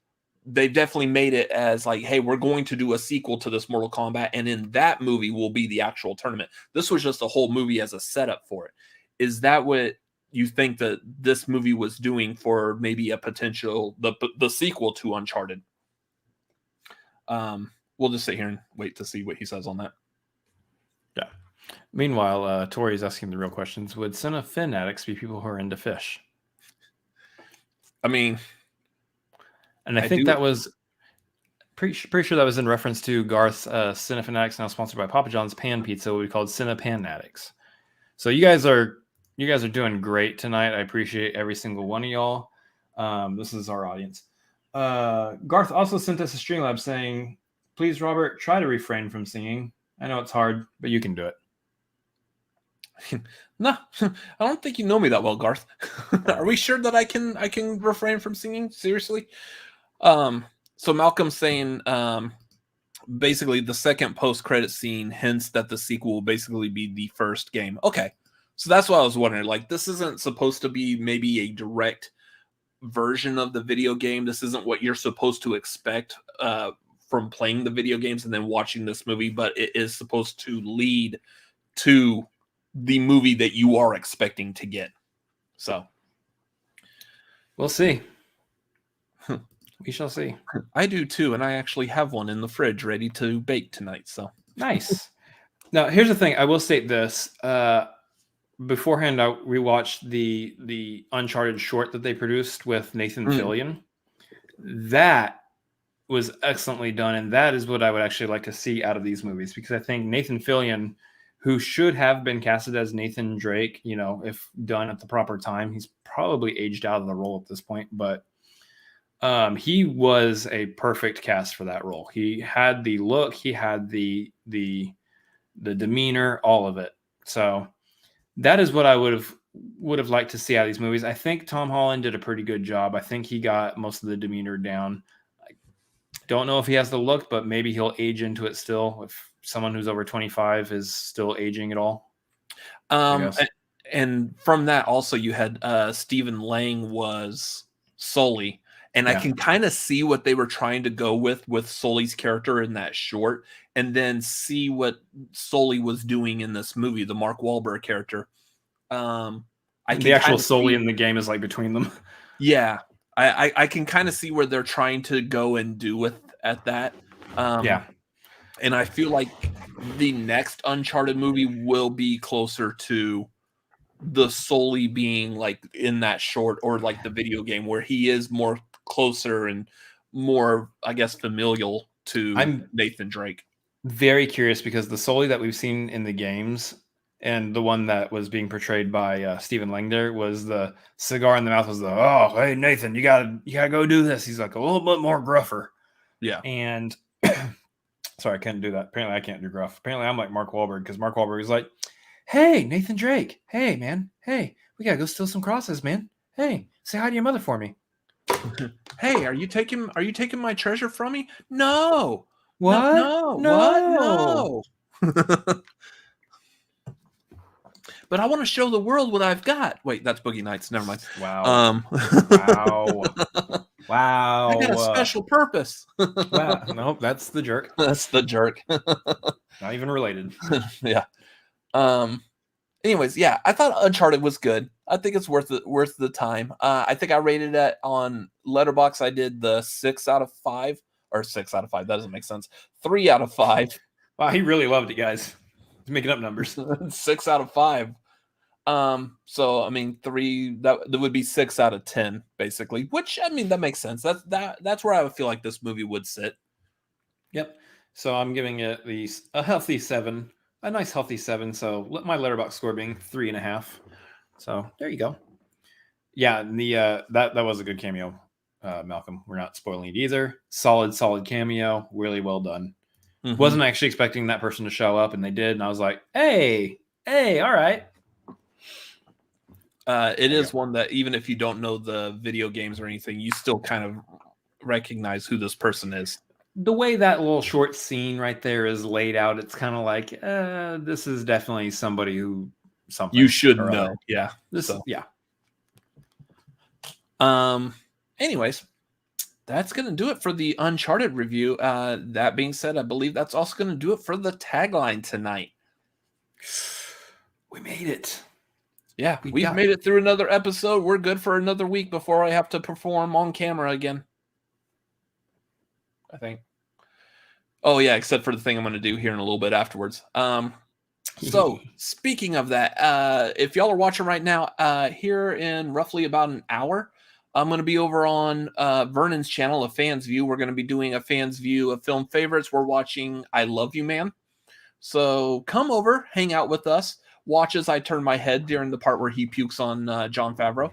they definitely made it as like, hey, we're going to do a sequel to this Mortal Kombat, and in that movie will be the actual tournament. This was just a whole movie as a setup for it. Is that what you think that this movie was doing for maybe a potential the sequel to Uncharted. We'll just sit here and wait to see what he says on that. Yeah. Meanwhile, Tori's asking the real questions. Would cinephanatics be people who are into fish? I mean, and I think that was pretty sure that was in reference to Garth's Cinefanatics, now sponsored by Papa John's Pan Pizza, what we called Cinepanatics. So you guys are doing great tonight. I appreciate every single one of y'all. This is our audience. Garth also sent us a Streamlab saying, "Please, Robert, try to refrain from singing. I know it's hard, but you can do it." No, I don't think you know me that well, Garth. Are we sure that I can refrain from singing? Seriously? So Malcolm's saying basically the second post-credit scene hints that the sequel will basically be the first game. Okay. So that's what I was wondering. Like, this isn't supposed to be maybe a direct version of the video game. This isn't what you're supposed to expect from playing the video games and then watching this movie, but it is supposed to lead to the movie that you are expecting to get. So we'll see. We shall see. I do too, and I actually have one in the fridge ready to bake tonight. So nice. Now, here's the thing. I will state this. Beforehand, I rewatched the Uncharted short that they produced with Nathan Fillion. That was excellently done, and that is what I would actually like to see out of these movies, because I think Nathan Fillion, who should have been casted as Nathan Drake, you know, if done at the proper time, he's probably aged out of the role at this point, but he was a perfect cast for that role. He had the look, he had the demeanor, all of it. So that is what I would have liked to see out of these movies. I think Tom Holland did a pretty good job. I think he got most of the demeanor down. I don't know if he has the look, but maybe he'll age into it still. If someone who's over 25 is still aging at all. And from that also you had Stephen Lang was Sully. And I can kind of see what they were trying to go with Sully's character in that short, and then see what Sully was doing in this movie, the Mark Wahlberg character. The actual Sully in the game is like between them. Yeah. I can kind of see where they're trying to go and do at that. And I feel like the next Uncharted movie will be closer to the Sully being like in that short, or like the video game, where he is more closer and more, I guess, familial to Nathan Drake. Very curious, because the Sully that we've seen in the games and the one that was being portrayed by Stephen Lang there was the cigar in the mouth was the, "Oh, hey Nathan, you gotta go do this." He's like a little bit more gruffer. Yeah. And sorry, I couldn't do that. Apparently I can't do gruff. Apparently I'm like Mark Wahlberg, because Mark Wahlberg is like, "Hey, Nathan Drake. Hey, man. Hey, we gotta go steal some crosses, man. Hey, say hi to your mother for me." Hey, are you taking my treasure from me? No. What? No. But I want to show the world what I've got. Wait, that's Boogie Nights. Never mind. Wow. Wow. I got a special purpose. Wow. Nope, that's the jerk. That's the jerk. Not even related. Yeah. Anyways, yeah, I thought Uncharted was good. I think it's worth the time. I think I rated it on Letterboxd. I did the 6 out of 5, or 6 out of 5. That doesn't make sense. 3 out of 5. Wow, he really loved it, guys. He's making up numbers. 6 out of 5. So I mean, 3 that would be 6 out of 10, basically. Which, I mean, that makes sense. That's where I would feel like this movie would sit. Yep. So I'm giving it a healthy 7. A nice healthy 7. So my Letterboxd score being 3.5. So there you go. Yeah, that was a good cameo, Malcolm. We're not spoiling it either. Solid cameo. Really well done. Mm-hmm. Wasn't actually expecting that person to show up, and they did, and I was like, hey, all right. It is one that even if you don't know the video games or anything, you still kind of recognize who this person is. The way that little short scene right there is laid out, it's kind of like, this is definitely somebody who something you should know. Other. Yeah. Yeah. Anyways, that's going to do it for the Uncharted review. That being said, I believe that's also going to do it for the tagline tonight. We made it. Yeah, we've made it through another episode. We're good for another week before I have to perform on camera again. I think. Oh, yeah, except for the thing I'm going to do here in a little bit afterwards. So, speaking of that, if y'all are watching right now, here in roughly about an hour, I'm going to be over on Vernon's channel, A Fan's View. We're going to be doing a Fan's View of film favorites. We're watching I Love You, Man. So, come over, hang out with us, watch as I turn my head during the part where he pukes on Jon Favreau.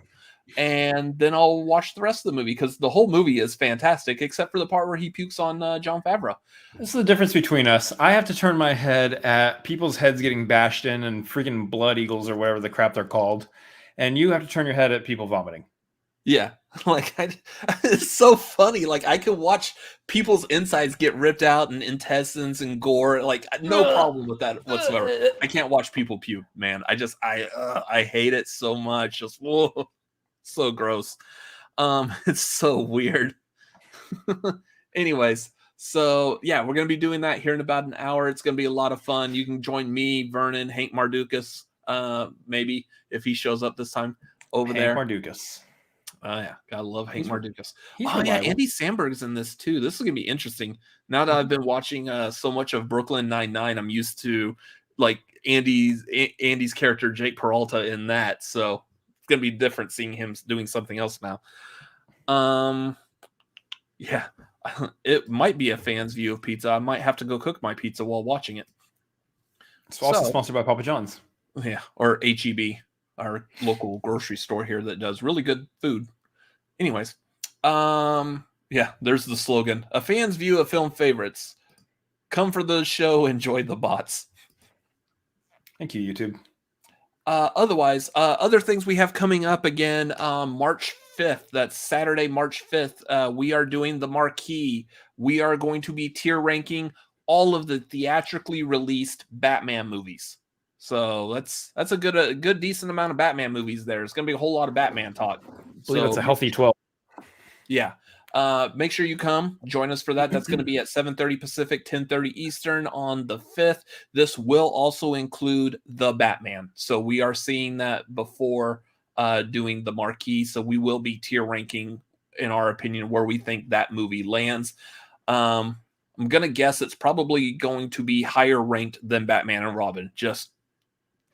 And then I'll watch the rest of the movie because the whole movie is fantastic, except for the part where he pukes on Jon Favreau. This is the difference between us. I have to turn my head at people's heads getting bashed in and freaking blood eagles or whatever the crap they're called. And you have to turn your head at people vomiting. Yeah. It's so funny. Like, I can watch people's insides get ripped out and intestines and gore. Like, no problem with that whatsoever. I can't watch people puke, man. I hate it so much. Just, whoa. So gross. It's so weird. Anyways, so yeah, we're gonna be doing that here in about an hour. It's gonna be a lot of fun. You can join me, Vernon, Hank Mardukas, maybe if he shows up this time over there. Mardukas. Oh yeah, gotta love Hank Mardukas. He's oh yeah, Andy Samberg's in this too. This is gonna be interesting. Now that I've been watching so much of Brooklyn Nine-Nine, I'm used to like Andy's character Jake Peralta in that. So it's gonna be different seeing him doing something else now. Yeah, it might be a Fan's View of pizza. I might have to go cook my pizza while watching it. It's also sponsored by Papa John's. Yeah, or HEB, our local grocery store here that does really good food. Anyways, yeah, there's the slogan: A Fan's View of film favorites. Come for the show, enjoy the bots. Thank you, YouTube. Otherwise, other things we have coming up again, March 5th, that's Saturday, March 5th, we are doing the marquee. We are going to be tier ranking all of the theatrically released Batman movies. So that's a good decent amount of Batman movies there. It's going to be a whole lot of Batman talk. I believe it's a healthy 12. Yeah. Make sure you come join us for that. That's going to be at 7:30 Pacific, 10:30 Eastern on the 5th. This will also include the Batman. So we are seeing that before doing the marquee. So we will be tier ranking, in our opinion, where we think that movie lands. I'm going to guess it's probably going to be higher ranked than Batman and Robin. Just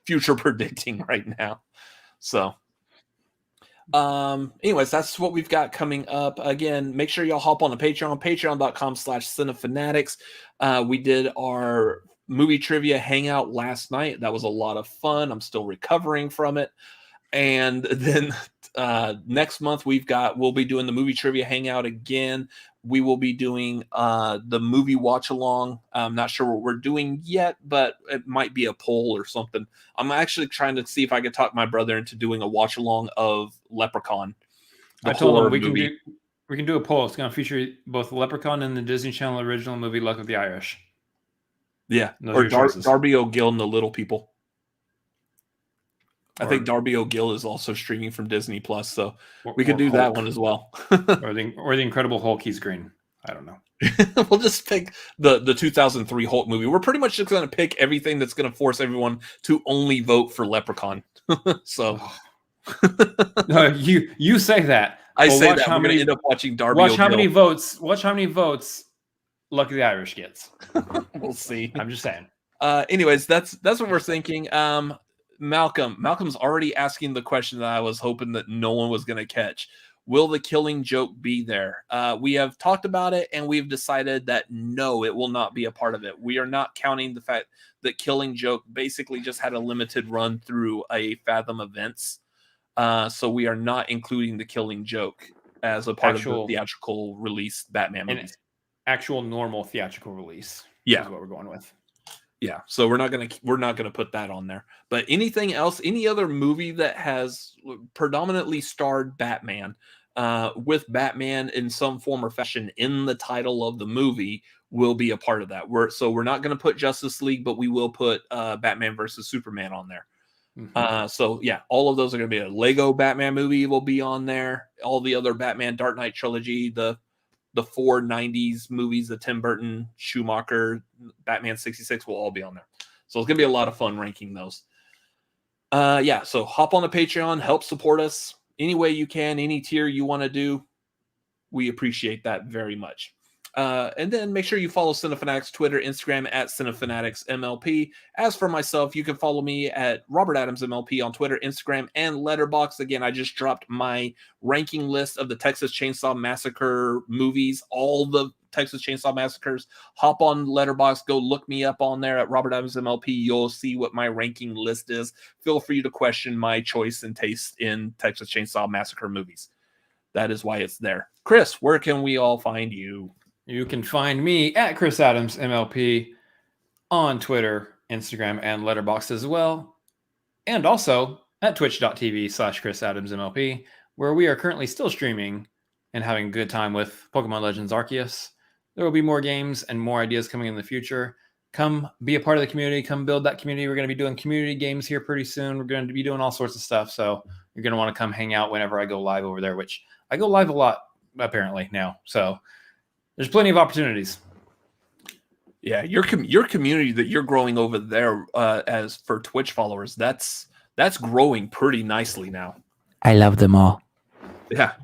future predicting right now. So anyways, that's what we've got coming up. Again, make sure y'all hop on the patreon.com/cinefanatics. We did our movie trivia hangout last night. That was a lot of fun. I'm still recovering from it. And then next month we'll be doing the movie trivia hangout again. We will be doing the movie watch along. I'm not sure what we're doing yet, but it might be a poll or something. I'm actually trying to see if I could talk my brother into doing a watch along of Leprechaun. I told him we can do a poll. It's going to feature both Leprechaun and the Disney Channel original movie Luck of the Irish. Yeah, or Darby O'Gill and the Little People. I think Darby O'Gill is also streaming from Disney Plus, so we could do that one as well. or the Incredible Hulk. He's green. I don't know. We'll just pick the 2003 Hulk movie. We're pretty much just going to pick everything that's going to force everyone to only vote for Leprechaun. So, no, you say that. I say that we're going to end up watching Darby O'Gill. Watch how many votes Luck of the Irish gets. We'll see. I'm just saying. Anyways, that's what we're thinking. Malcolm's already asking the question that I was hoping that no one was going to catch. Will the Killing Joke be there? We have talked about it, and we've decided that no, it will not be a part of it. We are not counting the fact that Killing Joke basically just had a limited run through a Fathom Events. So we are not including the Killing Joke as a part of the theatrical release Batman movies. Actual normal theatrical release. Yeah, is what we're going with. Yeah, so we're not gonna put that on there. But anything else, any other movie that has predominantly starred Batman, with Batman in some form or fashion in the title of the movie, will be a part of that. We're not gonna put Justice League, but we will put Batman versus Superman on there. Mm-hmm. So yeah, all of those are gonna be a Lego Batman movie will be on there. All the other Batman Dark Knight trilogy, the 4 90s movies, the Tim Burton, Schumacher, Batman 66 will all be on there. So it's going to be a lot of fun ranking those. Yeah, so hop on the Patreon, help support us any way you can, any tier you want to do. We appreciate that very much. And then make sure you follow Cinefanatics Twitter, Instagram at CinefanaticsMLP. As for myself, you can follow me at Robert Adams MLP on Twitter, Instagram, and Letterboxd. Again, I just dropped my ranking list of the Texas Chainsaw Massacre movies, all the Texas Chainsaw Massacres. Hop on Letterboxd, go look me up on there at Robert Adams MLP. You'll see what my ranking list is. Feel free to question my choice and taste in Texas Chainsaw Massacre movies. That is why it's there. Chris, where can we all find you? You can find me at Chris Adams MLP on Twitter, Instagram, and Letterboxd as well. And also at twitch.tv/Chris Adams MLP, where we are currently still streaming and having a good time with Pokemon Legends Arceus. There will be more games and more ideas coming in the future. Come be a part of the community. Come build that community. We're going to be doing community games here pretty soon. We're going to be doing all sorts of stuff. So you're going to want to come hang out whenever I go live over there, which I go live a lot apparently now. So there's plenty of opportunities. Yeah, your community that you're growing over there as for Twitch followers, that's growing pretty nicely now. I love them all. Yeah.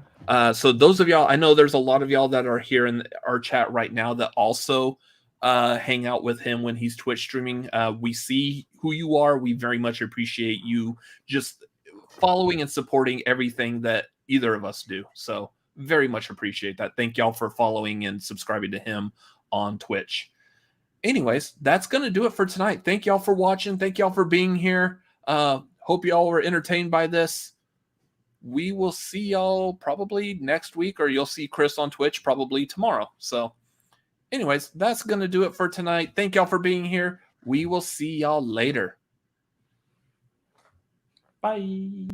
So those of y'all, I know there's a lot of y'all that are here in our chat right now that also hang out with him when he's Twitch streaming. We see who you are. We very much appreciate you just following and supporting everything that either of us do. So very much appreciate that. Thank y'all for following and subscribing to him on Twitch. Anyways, that's going to do it for tonight. Thank y'all for watching. Thank y'all for being here. Hope y'all were entertained by this. We will see y'all probably next week, or you'll see Chris on Twitch probably tomorrow. So anyways, that's going to do it for tonight. Thank y'all for being here. We will see y'all later. Bye.